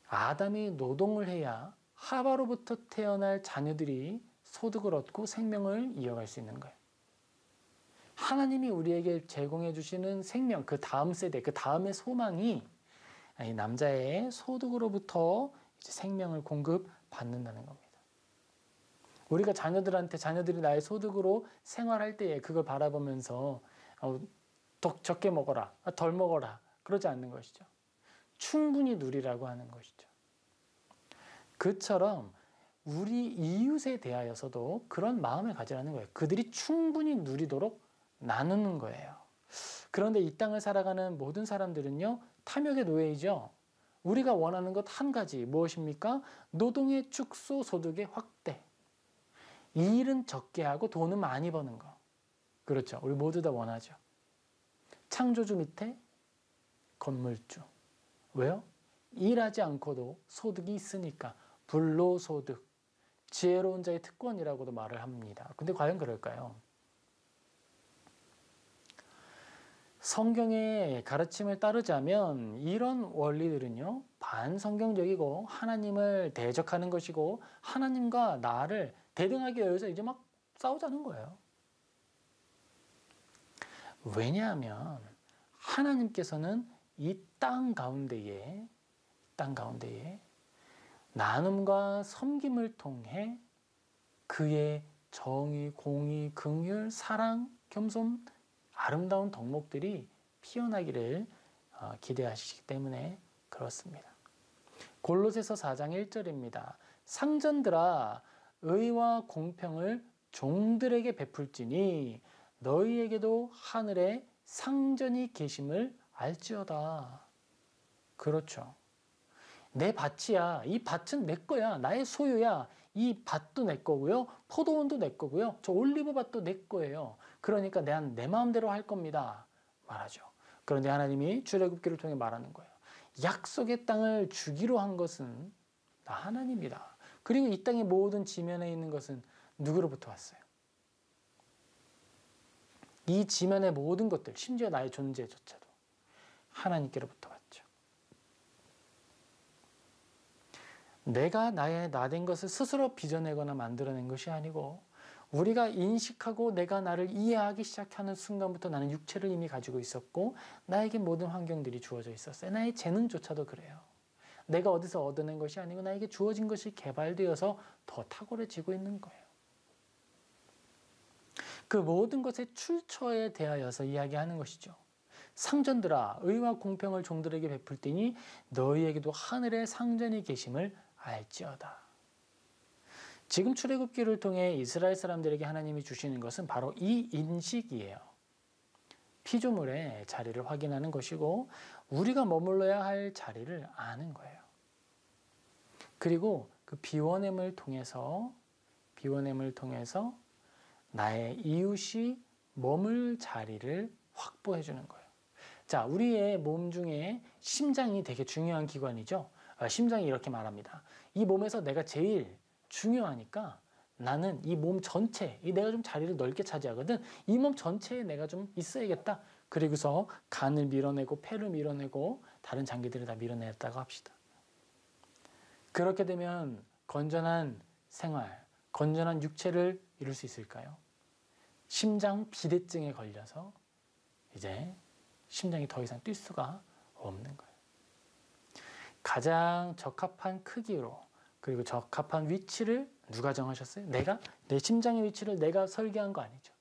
아담이 노동을 해야 하와로부터 태어날 자녀들이 소득을 얻고 생명을 이어갈 수 있는 거예요. 하나님이 우리에게 제공해 주시는 생명, 그 다음 세대, 그 다음의 소망이 남자의 소득으로부터 이제 생명을 공급받는다는 겁니다. 우리가 자녀들이 나의 소득으로 생활할 때에 그걸 바라보면서 적게 먹어라, 덜 먹어라 그러지 않는 것이죠. 충분히 누리라고 하는 것이죠. 그처럼 우리 이웃에 대하여서도 그런 마음을 가지라는 거예요. 그들이 충분히 누리도록 나누는 거예요. 그런데 이 땅을 살아가는 모든 사람들은요, 탐욕의 노예이죠. 우리가 원하는 것 한 가지 무엇입니까? 노동의 축소, 소득의 확대. 일은 적게 하고 돈은 많이 버는 거. 그렇죠. 우리 모두 다 원하죠. 창조주 밑에 건물주. 왜요? 일하지 않고도 소득이 있으니까. 불로소득, 지혜로운 자의 특권이라고도 말을 합니다. 근데 과연 그럴까요? 성경의 가르침을 따르자면 이런 원리들은요, 반성경적이고 하나님을 대적하는 것이고 하나님과 나를 대등하게 여기서 이제 막 싸우자는 거예요. 왜냐하면 하나님께서는 이 땅 가운데에 나눔과 섬김을 통해 그의 정의, 공의, 긍휼, 사랑, 겸손, 아름다운 덕목들이 피어나기를 기대하시기 때문에 그렇습니다. 골로새서 4장 1절입니다. 상전들아 의와 공평을 종들에게 베풀지니 너희에게도 하늘에 상전이 계심을 알지어다. 그렇죠. 내 밭이야. 이 밭은 내 거야. 나의 소유야. 이 밭도 내 거고요. 포도원도 내 거고요. 저 올리브밭도 내 거예요. 그러니까 내 마음대로 할 겁니다. 말하죠. 그런데 하나님이 출애굽기를 통해 말하는 거예요. 약속의 땅을 주기로 한 것은 나 하나님이다. 그리고 이 땅의 모든 지면에 있는 것은 누구로부터 왔어요? 이 지면의 모든 것들, 심지어 나의 존재조차도 하나님께로부터 왔죠. 내가 나된 것을 스스로 빚어내거나 만들어낸 것이 아니고 우리가 인식하고 내가 나를 이해하기 시작하는 순간부터 나는 육체를 이미 가지고 있었고 나에게 모든 환경들이 주어져 있었어요. 나의 재능조차도 그래요. 내가 어디서 얻어낸 것이 아니고 나에게 주어진 것이 개발되어서 더 탁월해지고 있는 거예요. 그 모든 것의 출처에 대하여서 이야기하는 것이죠. 상전들아 의와 공평을 종들에게 베풀 때니 너희에게도 하늘의 상전이 계심을 알지어다. 지금 출애굽기를 통해 이스라엘 사람들에게 하나님이 주시는 것은 바로 이 인식이에요. 피조물의 자리를 확인하는 것이고 우리가 머물러야 할 자리를 아는 거예요. 그리고 그 비워냄을 통해서 나의 이웃이 머물 자리를 확보해 주는 거예요. 자, 우리의 몸 중에 심장이 되게 중요한 기관이죠. 심장이 이렇게 말합니다. 이 몸에서 내가 제일 중요하니까 나는 이 몸 전체, 내가 좀 자리를 넓게 차지하거든. 이 몸 전체에 내가 좀 있어야겠다. 그리고서 간을 밀어내고 폐를 밀어내고 다른 장기들을 다 밀어냈다고 합시다. 그렇게 되면 건전한 생활, 건전한 육체를 이룰 수 있을까요? 심장 비대증에 걸려서 이제 심장이 더 이상 뛸 수가 없는 거예요. 가장 적합한 크기로 그리고 적합한 위치를 누가 정하셨어요? 내 심장의 위치를 내가 설계한 거 아니죠.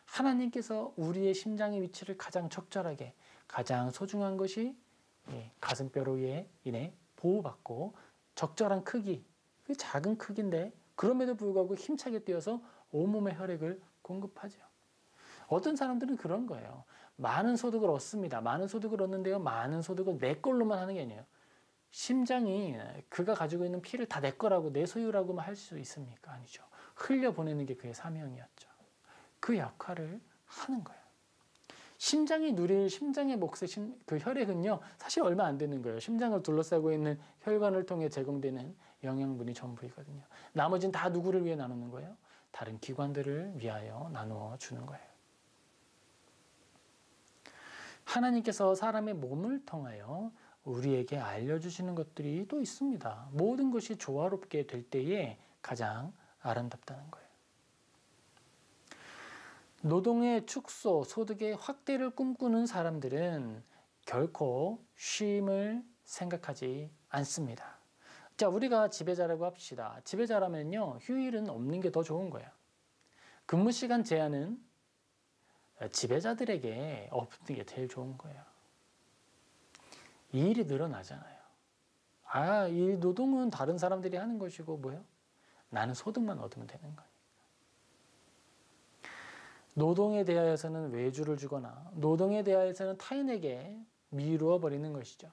하나님께서 우리의 심장의 위치를 가장 적절하게, 가장 소중한 것이 가슴뼈로 인해 보호받고 적절한 크기, 그 작은 크기인데 그럼에도 불구하고 힘차게 뛰어서 온몸에 혈액을 공급하죠. 어떤 사람들은 그런 거예요. 많은 소득을 얻습니다. 많은 소득을 얻는데요. 많은 소득을 내 걸로만 하는 게 아니에요. 심장이 그가 가지고 있는 피를 다 내 거라고 내 소유라고만 할 수 있습니까? 아니죠. 흘려보내는 게 그의 사명이었죠. 그 역할을 하는 거예요. 심장이 누릴 심장의 몫의 그 혈액은요. 사실 얼마 안 되는 거예요. 심장을 둘러싸고 있는 혈관을 통해 제공되는 영양분이 전부이거든요. 나머지는 다 누구를 위해 나누는 거예요? 다른 기관들을 위하여 나누어 주는 거예요. 하나님께서 사람의 몸을 통하여 우리에게 알려주시는 것들이 또 있습니다. 모든 것이 조화롭게 될 때에 가장 아름답다는 거예요. 노동의 축소, 소득의 확대를 꿈꾸는 사람들은 결코 쉼을 생각하지 않습니다. 자, 우리가 지배자라고 합시다. 지배자라면요, 휴일은 없는 게 더 좋은 거예요. 근무 시간 제한은 지배자들에게 없는 게 제일 좋은 거예요. 이 일이 늘어나잖아요. 이 노동은 다른 사람들이 하는 것이고 뭐요? 나는 소득만 얻으면 되는 거니까. 노동에 대하여서는 외주를 주거나 노동에 대하여서는 타인에게 미루어 버리는 것이죠.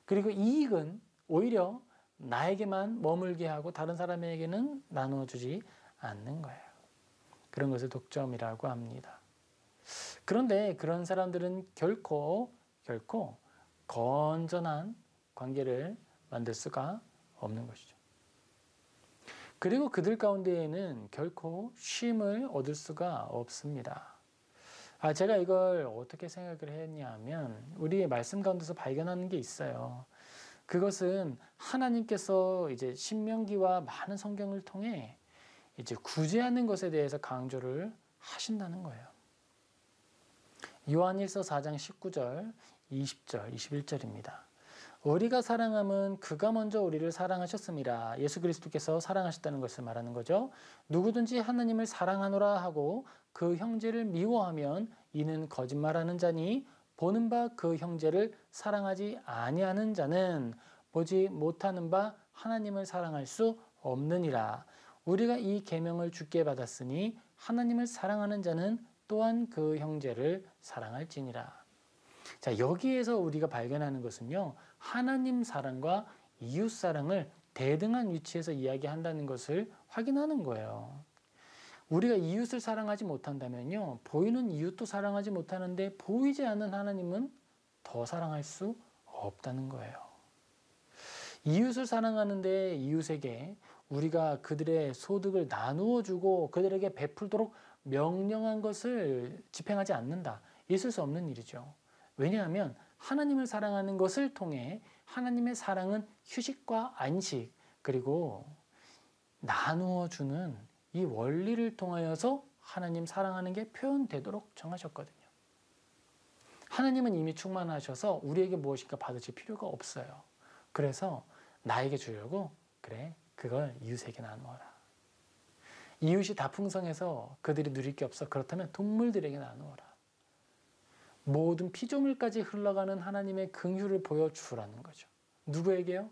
그리고 이익은 오히려 나에게만 머물게 하고 다른 사람에게는 나누어 주지 않는 거예요. 그런 것을 독점이라고 합니다. 그런데 그런 사람들은 결코 건전한 관계를 만들 수가 없는 것이죠. 그리고 그들 가운데에는 결코 쉼을 얻을 수가 없습니다. 제가 이걸 어떻게 생각을 했냐면 우리의 말씀 가운데서 발견하는 게 있어요. 그것은 하나님께서 이제 신명기와 많은 성경을 통해 이제 구제하는 것에 대해서 강조를 하신다는 거예요. 요한일서 4장 19절, 20절, 21절입니다. 우리가 사랑함은 그가 먼저 우리를 사랑하셨습니다. 예수 그리스도께서 사랑하셨다는 것을 말하는 거죠. 누구든지 하나님을 사랑하노라 하고 그 형제를 미워하면 이는 거짓말하는 자니 보는 바 그 형제를 사랑하지 아니하는 자는 보지 못하는 바 하나님을 사랑할 수 없느니라. 우리가 이 계명을 주께 받았으니 하나님을 사랑하는 자는 또한 그 형제를 사랑할지니라. 자, 여기에서 우리가 발견하는 것은요, 하나님 사랑과 이웃 사랑을 대등한 위치에서 이야기한다는 것을 확인하는 거예요. 우리가 이웃을 사랑하지 못한다면요, 보이는 이웃도 사랑하지 못하는데 보이지 않는 하나님은 더 사랑할 수 없다는 거예요. 이웃을 사랑하는데 이웃에게 우리가 그들의 소득을 나누어 주고 그들에게 베풀도록 명령한 것을 집행하지 않는다. 있을 수 없는 일이죠. 왜냐하면 하나님을 사랑하는 것을 통해 하나님의 사랑은 휴식과 안식 그리고 나누어 주는 이 원리를 통하여서 하나님 사랑하는 게 표현되도록 정하셨거든요. 하나님은 이미 충만하셔서 우리에게 무엇인가 받으실 필요가 없어요. 그래서 나에게 주려고 그래 그걸 이웃에게 나누어라. 이웃이 다 풍성해서 그들이 누릴 게 없어. 그렇다면 동물들에게 나누어라. 모든 피조물까지 흘러가는 하나님의 긍휼을 보여주라는 거죠. 누구에게요?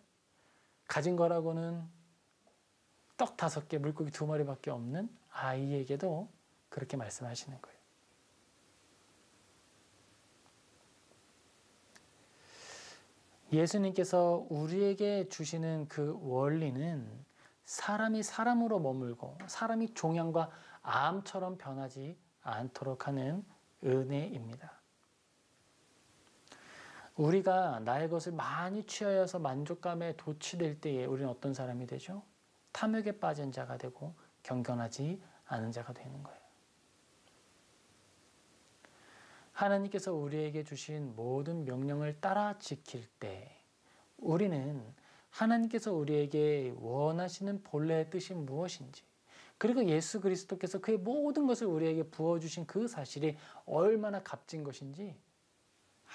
가진 거라고는 떡 5개, 물고기 2마리밖에 없는 아이에게도 그렇게 말씀하시는 거예요. 예수님께서 우리에게 주시는 그 원리는 사람이 사람으로 머물고 사람이 종양과 암처럼 변하지 않도록 하는 은혜입니다. 우리가 나의 것을 많이 취하여서 만족감에 도취될 때에 우리는 어떤 사람이 되죠? 탐욕에 빠진 자가 되고 경건하지 않은 자가 되는 거예요. 하나님께서 우리에게 주신 모든 명령을 따라 지킬 때 우리는 하나님께서 우리에게 원하시는 본래의 뜻이 무엇인지, 그리고 예수 그리스도께서 그의 모든 것을 우리에게 부어주신 그 사실이 얼마나 값진 것인지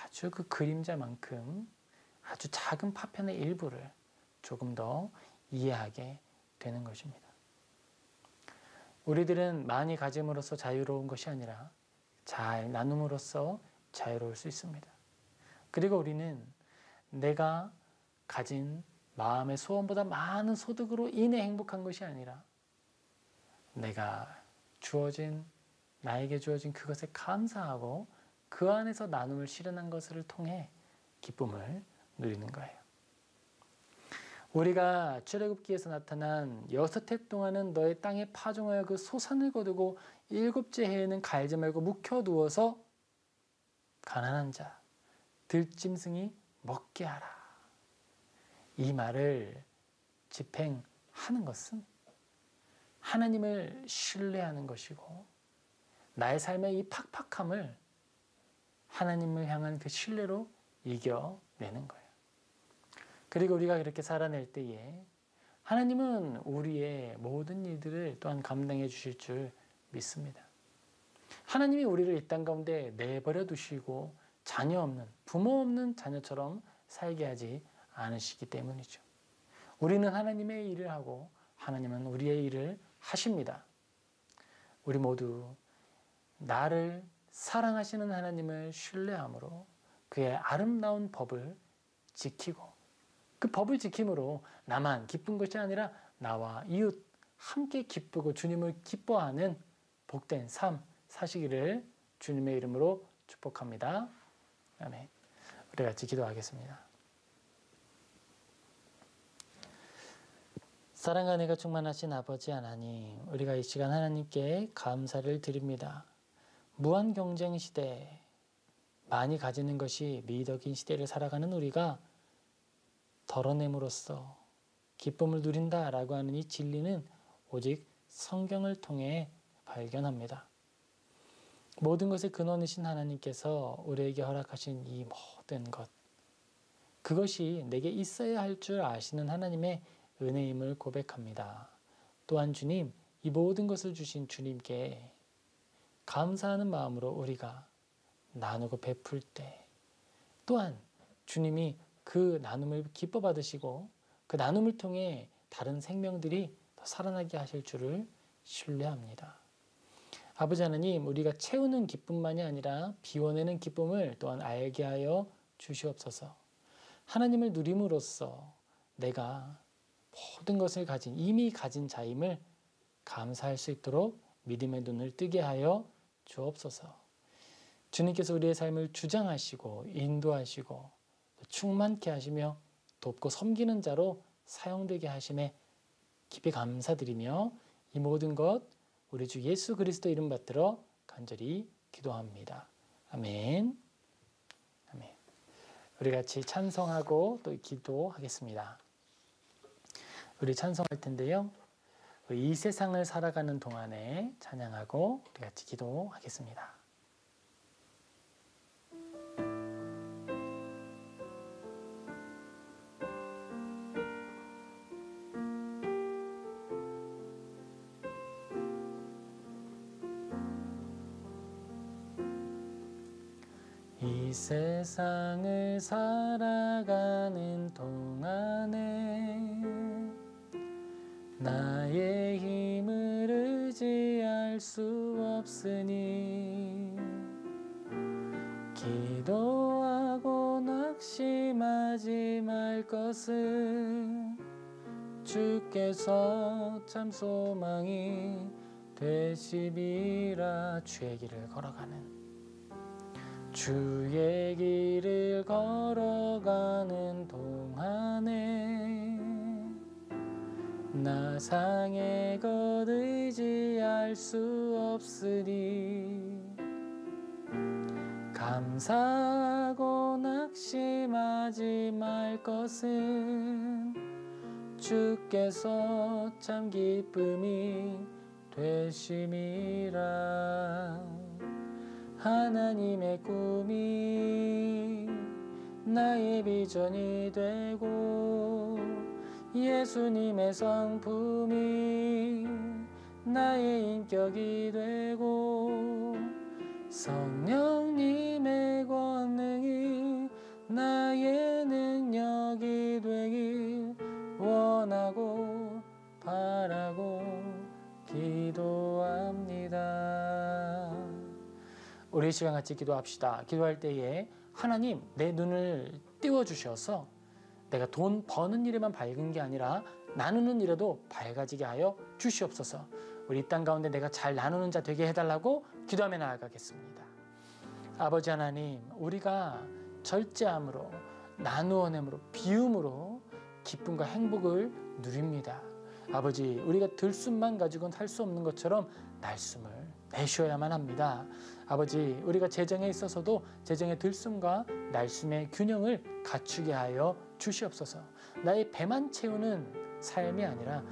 아주 그 그림자만큼 아주 작은 파편의 일부를 조금 더 이해하게 되는 것입니다. 우리들은 많이 가짐으로써 자유로운 것이 아니라 잘 나눔으로써 자유로울 수 있습니다. 그리고 우리는 내가 가진 마음의 소원보다 많은 소득으로 인해 행복한 것이 아니라 내가 나에게 주어진 그것에 감사하고 그 안에서 나눔을 실현한 것을 통해 기쁨을 누리는 거예요. 우리가 출애굽기에서 나타난 6해 동안은 너의 땅에 파종하여 그 소산을 거두고 7째 해에는 갈지 말고 묵혀두어서 가난한 자, 들짐승이 먹게 하라. 이 말을 집행하는 것은 하나님을 신뢰하는 것이고 나의 삶의 이 팍팍함을 하나님을 향한 그 신뢰로 이겨내는 거예요. 그리고 우리가 그렇게 살아낼 때에 하나님은 우리의 모든 일들을 또한 감당해 주실 줄 믿습니다. 하나님이 우리를 이 땅 가운데 내버려 두시고 자녀 없는, 부모 없는 자녀처럼 살게 하지 않으시기 때문이죠. 우리는 하나님의 일을 하고 하나님은 우리의 일을 하십니다. 우리 모두 나를 사랑하시는 하나님을 신뢰함으로 그의 아름다운 법을 지키고 그 법을 지킴으로 나만 기쁜 것이 아니라 나와 이웃 함께 기쁘고 주님을 기뻐하는 복된 삶 사시기를 주님의 이름으로 축복합니다. 아멘. 우리 같이 기도하겠습니다. 사랑과 은혜가 충만하신 아버지 하나님, 우리가 이 시간 하나님께 감사를 드립니다. 무한 경쟁 시대, 많이 가지는 것이 미덕인 시대를 살아가는 우리가 덜어냄으로써 기쁨을 누린다라고 하는 이 진리는 오직 성경을 통해 발견합니다. 모든 것의 근원이신 하나님께서 우리에게 허락하신 이 모든 것, 그것이 내게 있어야 할 줄 아시는 하나님의 은혜임을 고백합니다. 또한 주님, 이 모든 것을 주신 주님께 감사하는 마음으로 우리가 나누고 베풀 때 또한 주님이 그 나눔을 기뻐 받으시고 그 나눔을 통해 다른 생명들이 더 살아나게 하실 줄을 신뢰합니다. 아버지 하나님, 우리가 채우는 기쁨만이 아니라 비워내는 기쁨을 또한 알게 하여 주시옵소서. 하나님을 누림으로써 내가 모든 것을 이미 가진 자임을 감사할 수 있도록 믿음의 눈을 뜨게 하여 주옵소서. 주님께서 우리의 삶을 주장하시고 인도하시고 충만케 하시며 돕고 섬기는 자로 사용되게 하심에 깊이 감사드리며 이 모든 것 우리 주 예수 그리스도 이름 받들어 간절히 기도합니다. 아멘. 아멘. 우리 같이 찬송하고 또 기도하겠습니다. 우리 찬송할 텐데요. 이 세상을 살아가는 동안에 찬양하고 우리 같이 기도하겠습니다. 이 세상을 살아가는 동안에 나의 힘을 의지할 수 없으니 낙심하지 말 것은 주께서 참 소망이 되심이라. 주의 길을 걸어가는 동안에 나 상의 것 의지할 수 없으니 감사하고 낙심하지 말 것은 주께서 참 기쁨이 되심이라. 하나님의 꿈이 나의 비전이 되고 예수님의 성품이 나의 인격이 되고 성령님의 권능이 나의 능력이 되길 원하고 바라고 기도합니다. 우리 이 시간 같이 기도합시다. 기도할 때에 하나님, 내 눈을 띄워주셔서 내가 돈 버는 일에만 밝은 게 아니라 나누는 일에도 밝아지게 하여 주시옵소서. 우리 이 땅 가운데 내가 잘 나누는 자 되게 해달라고 기도하며 나아가겠습니다. 아버지 하나님, 우리가 절제함으로, 나누어냄으로, 비움으로 기쁨과 행복을 누립니다. 아버지, 우리가 들숨만 가지고는 살 수 없는 것처럼 날숨을 내쉬어야만 합니다. 아버지, 우리가 재정에 있어서도 재정의 들숨과 날숨의 균형을 갖추게 하여 주시옵소서. 나의 배만 채우는 삶이 아니라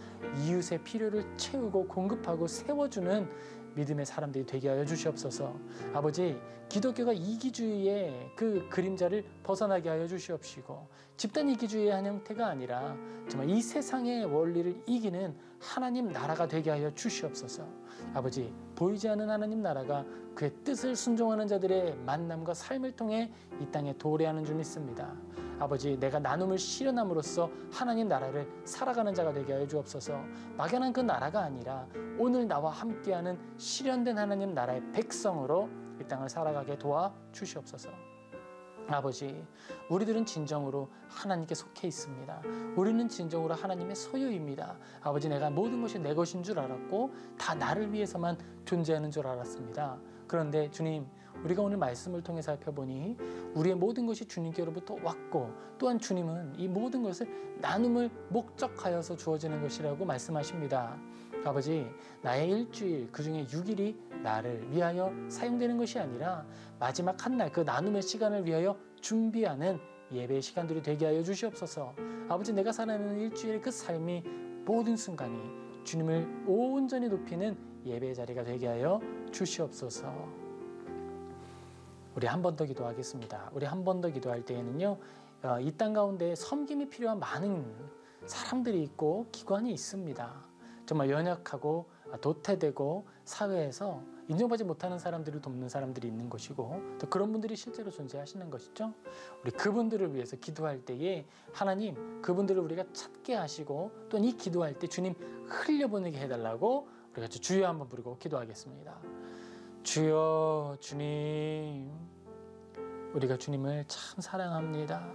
이웃의 필요를 채우고 공급하고 세워주는 믿음의 사람들이 되게 하여 주시옵소서. 아버지, 기독교가 이기주의의 그 그림자를 벗어나게 하여 주시옵시고 집단 이기주의의 한 형태가 아니라 정말 이 세상의 원리를 이기는 하나님 나라가 되게 하여 주시옵소서. 아버지, 보이지 않는 하나님 나라가 그의 뜻을 순종하는 자들의 만남과 삶을 통해 이 땅에 도래하는 줄 믿습니다. 아버지, 내가 나눔을 실현함으로써 하나님 나라를 살아가는 자가 되게 하여 주옵소서. 막연한 그 나라가 아니라 오늘 나와 함께하는 실현된 하나님 나라의 백성으로 이 땅을 살아가게 도와 주시옵소서. 아버지, 우리들은 진정으로 하나님께 속해 있습니다. 우리는 진정으로 하나님의 소유입니다. 아버지, 내가 모든 것이 내 것인 줄 알았고 다 나를 위해서만 존재하는 줄 알았습니다. 그런데 주님, 우리가 오늘 말씀을 통해 살펴보니 우리의 모든 것이 주님께로부터 왔고 또한 주님은 이 모든 것을 나눔을 목적하여서 주어지는 것이라고 말씀하십니다. 아버지, 나의 일주일 그중에 6일이 나를 위하여 사용되는 것이 아니라 마지막 한 날 그 나눔의 시간을 위하여 준비하는 예배의 시간들이 되게 하여 주시옵소서. 아버지, 내가 살아가는 일주일의 그 삶이 모든 순간이 주님을 온전히 높이는 예배의 자리가 되게 하여 주시옵소서. 우리 한 번 더 기도하겠습니다. 우리 한 번 더 기도할 때에는요, 이 땅 가운데 섬김이 필요한 많은 사람들이 있고 기관이 있습니다. 정말 연약하고 도태되고 사회에서 인정받지 못하는 사람들을 돕는 사람들이 있는 것이고 또 그런 분들이 실제로 존재하시는 것이죠. 우리 그분들을 위해서 기도할 때에 하나님, 그분들을 우리가 찾게 하시고 또 이 기도할 때 주님 흘려보내게 해달라고 우리가 주여 한번 부르고 기도하겠습니다. 주여, 주님, 우리가 주님을 참 사랑합니다.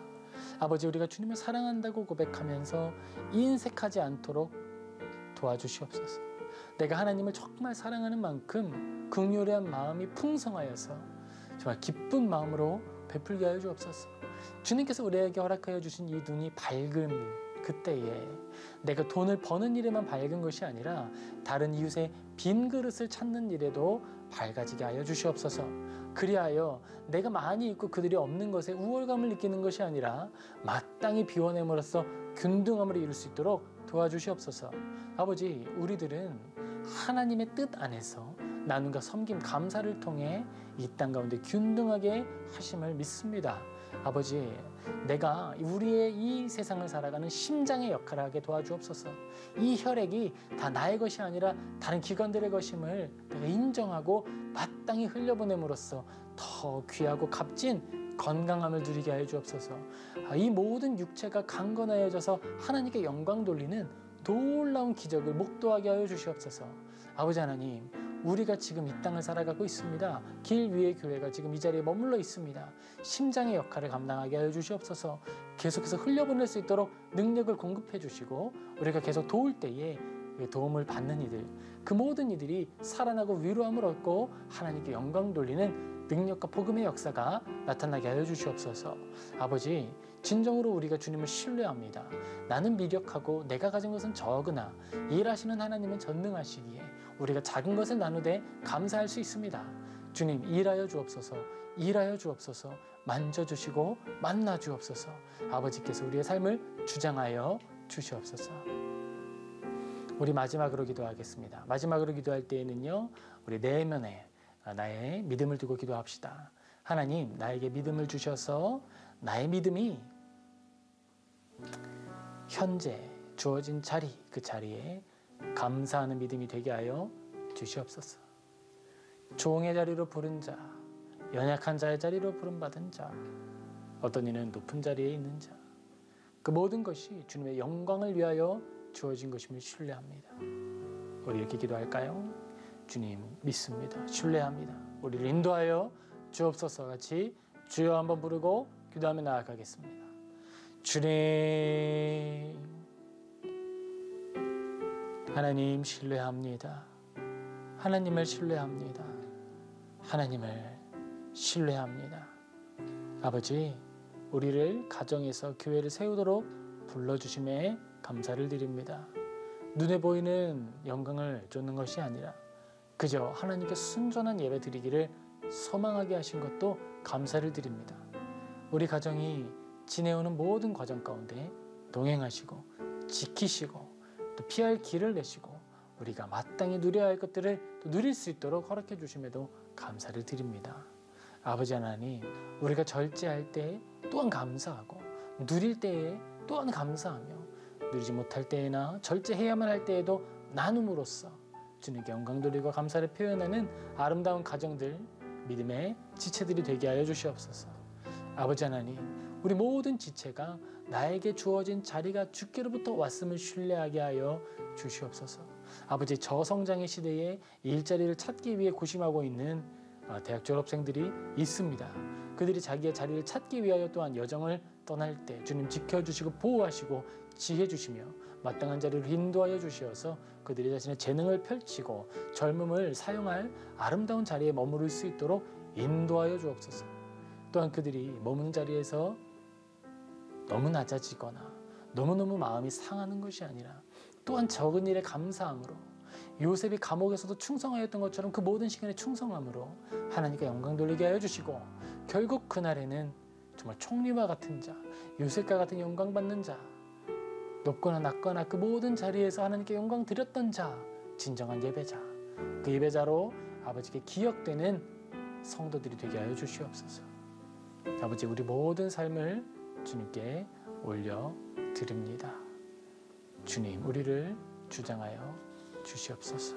아버지, 우리가 주님을 사랑한다고 고백하면서 인색하지 않도록 도와주시옵소서. 내가 하나님을 정말 사랑하는 만큼 긍휼한 마음이 풍성하여서 정말 기쁜 마음으로 베풀게 하여 주옵소서. 주님께서 우리에게 허락하여 주신 이 눈이 밝은 그때에 내가 돈을 버는 일에만 밝은 것이 아니라 다른 이웃의 빈 그릇을 찾는 일에도 밝아지게 하여 주시옵소서. 그리하여 내가 많이 있고 그들이 없는 것에 우월감을 느끼는 것이 아니라 마땅히 비워냄으로써 균등함을 이룰 수 있도록 도와주시옵소서. 아버지, 우리들은 하나님의 뜻 안에서 나눔과 섬김, 감사를 통해 이 땅 가운데 균등하게 하심을 믿습니다. 아버지, 내가 우리의 이 세상을 살아가는 심장의 역할을 하게 도와주옵소서. 이 혈액이 다 나의 것이 아니라 다른 기관들의 것임을 내가 인정하고 마땅히 흘려보냄으로써 더 귀하고 값진 건강함을 누리게 하여 주옵소서. 이 모든 육체가 강건하여져서 하나님께 영광 돌리는 놀라운 기적을 목도하게 하여 주시옵소서. 아버지 하나님, 우리가 지금 이 땅을 살아가고 있습니다. 길 위의 교회가 지금 이 자리에 머물러 있습니다. 심장의 역할을 감당하게 하여 주시옵소서. 계속해서 흘려보낼 수 있도록 능력을 공급해 주시고, 우리가 계속 도울 때에 도움을 받는 이들, 그 모든 이들이 살아나고 위로함을 얻고 하나님께 영광 돌리는 능력과 복음의 역사가 나타나게 하여 주시옵소서. 아버지, 진정으로 우리가 주님을 신뢰합니다. 나는 미력하고 내가 가진 것은 적으나 일하시는 하나님은 전능하시기에 우리가 작은 것을 나누되 감사할 수 있습니다. 주님, 일하여 주옵소서. 일하여 주옵소서. 만져주시고 만나 주옵소서. 아버지께서 우리의 삶을 주장하여 주시옵소서. 우리 마지막으로 기도하겠습니다. 마지막으로 기도할 때에는요, 우리 내면에 나의 믿음을 두고 기도합시다. 하나님, 나에게 믿음을 주셔서 나의 믿음이 현재 주어진 자리, 그 자리에 감사하는 믿음이 되게 하여 주시옵소서. 종의 자리로 부른 자, 연약한 자의 자리로 부름받은 자, 어떤 이는 높은 자리에 있는 자, 그 모든 것이 주님의 영광을 위하여 주어진 것임을 신뢰합니다. 우리 이렇게 기도할까요? 주님, 믿습니다. 신뢰합니다. 우리를 인도하여 주옵소서. 같이 주여 한번 부르고 기도하며 나아가겠습니다. 주님, 하나님 신뢰합니다. 하나님을 신뢰합니다. 하나님을 신뢰합니다. 아버지, 우리를 가정에서 교회를 세우도록 불러주심에 감사를 드립니다. 눈에 보이는 영광을 쫓는 것이 아니라 그저 하나님께 순전한 예배 드리기를 소망하게 하신 것도 감사를 드립니다. 우리 가정이 지내오는 모든 과정 가운데 동행하시고 지키시고 또 피할 길을 내시고 우리가 마땅히 누려야 할 것들을 또 누릴 수 있도록 허락해 주심에도 감사를 드립니다. 아버지 하나님, 우리가 절제할 때 또한 감사하고 누릴 때에 또한 감사하며 누리지 못할 때에나 절제해야만 할 때에도 나눔으로써 주님께 영광 돌리고 감사를 표현하는 아름다운 가정들, 믿음의 지체들이 되게 하여 주시옵소서. 아버지 하나님, 우리 모든 지체가 나에게 주어진 자리가 주께로부터 왔음을 신뢰하게 하여 주시옵소서. 아버지, 저성장의 시대에 일자리를 찾기 위해 고심하고 있는 대학 졸업생들이 있습니다. 그들이 자기의 자리를 찾기 위하여 또한 여정을 떠날 때 주님 지켜주시고 보호하시고 지혜 주시며 마땅한 자리를 인도하여 주시어서 그들이 자신의 재능을 펼치고 젊음을 사용할 아름다운 자리에 머무를 수 있도록 인도하여 주옵소서. 또한 그들이 머무는 자리에서 너무 낮아지거나 너무너무 마음이 상하는 것이 아니라 또한 적은 일에 감사함으로 요셉이 감옥에서도 충성하였던 것처럼 그 모든 시간에 충성함으로 하나님께 영광 돌리게 하여 주시고 결국 그날에는 정말 총리와 같은 자, 요셉과 같은 영광 받는 자, 높거나 낮거나 그 모든 자리에서 하나님께 영광 드렸던 자, 진정한 예배자, 그 예배자로 아버지께 기억되는 성도들이 되게 하여 주시옵소서. 아버지, 우리 모든 삶을 주님께 올려드립니다. 주님, 우리를 주장하여 주시옵소서.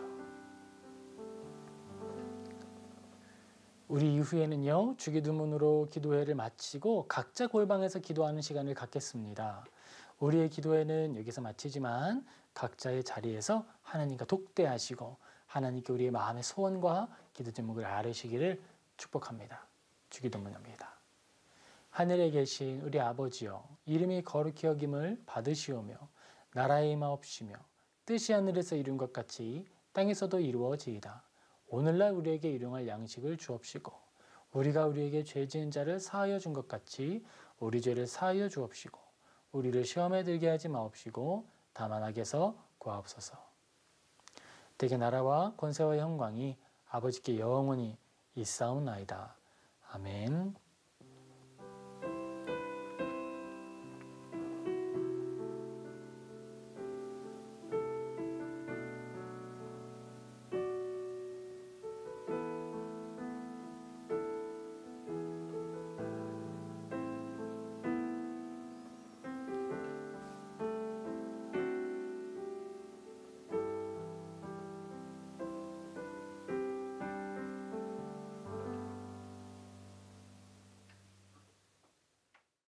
우리 이후에는요, 주기도문으로 기도회를 마치고 각자 골방에서 기도하는 시간을 갖겠습니다. 우리의 기도회는 여기서 마치지만 각자의 자리에서 하나님과 독대하시고 하나님께 우리의 마음의 소원과 기도 제목을 아뢰시기를 축복합니다. 주기도문입니다. 하늘에 계신 우리 아버지여, 이름이 거룩히 여김을 받으시오며 나라의 임하옵시며 뜻이 하늘에서 이룬 것 같이 땅에서도 이루어지이다. 오늘날 우리에게 일용할 양식을 주옵시고 우리가 우리에게 죄 지은 자를 사하여 준 것 같이 우리 죄를 사하여 주옵시고 우리를 시험에 들게 하지 마옵시고 다만 악에서 구하옵소서. 대개 나라와 권세와 영광이 아버지께 영원히 있사옵나이다. 아멘.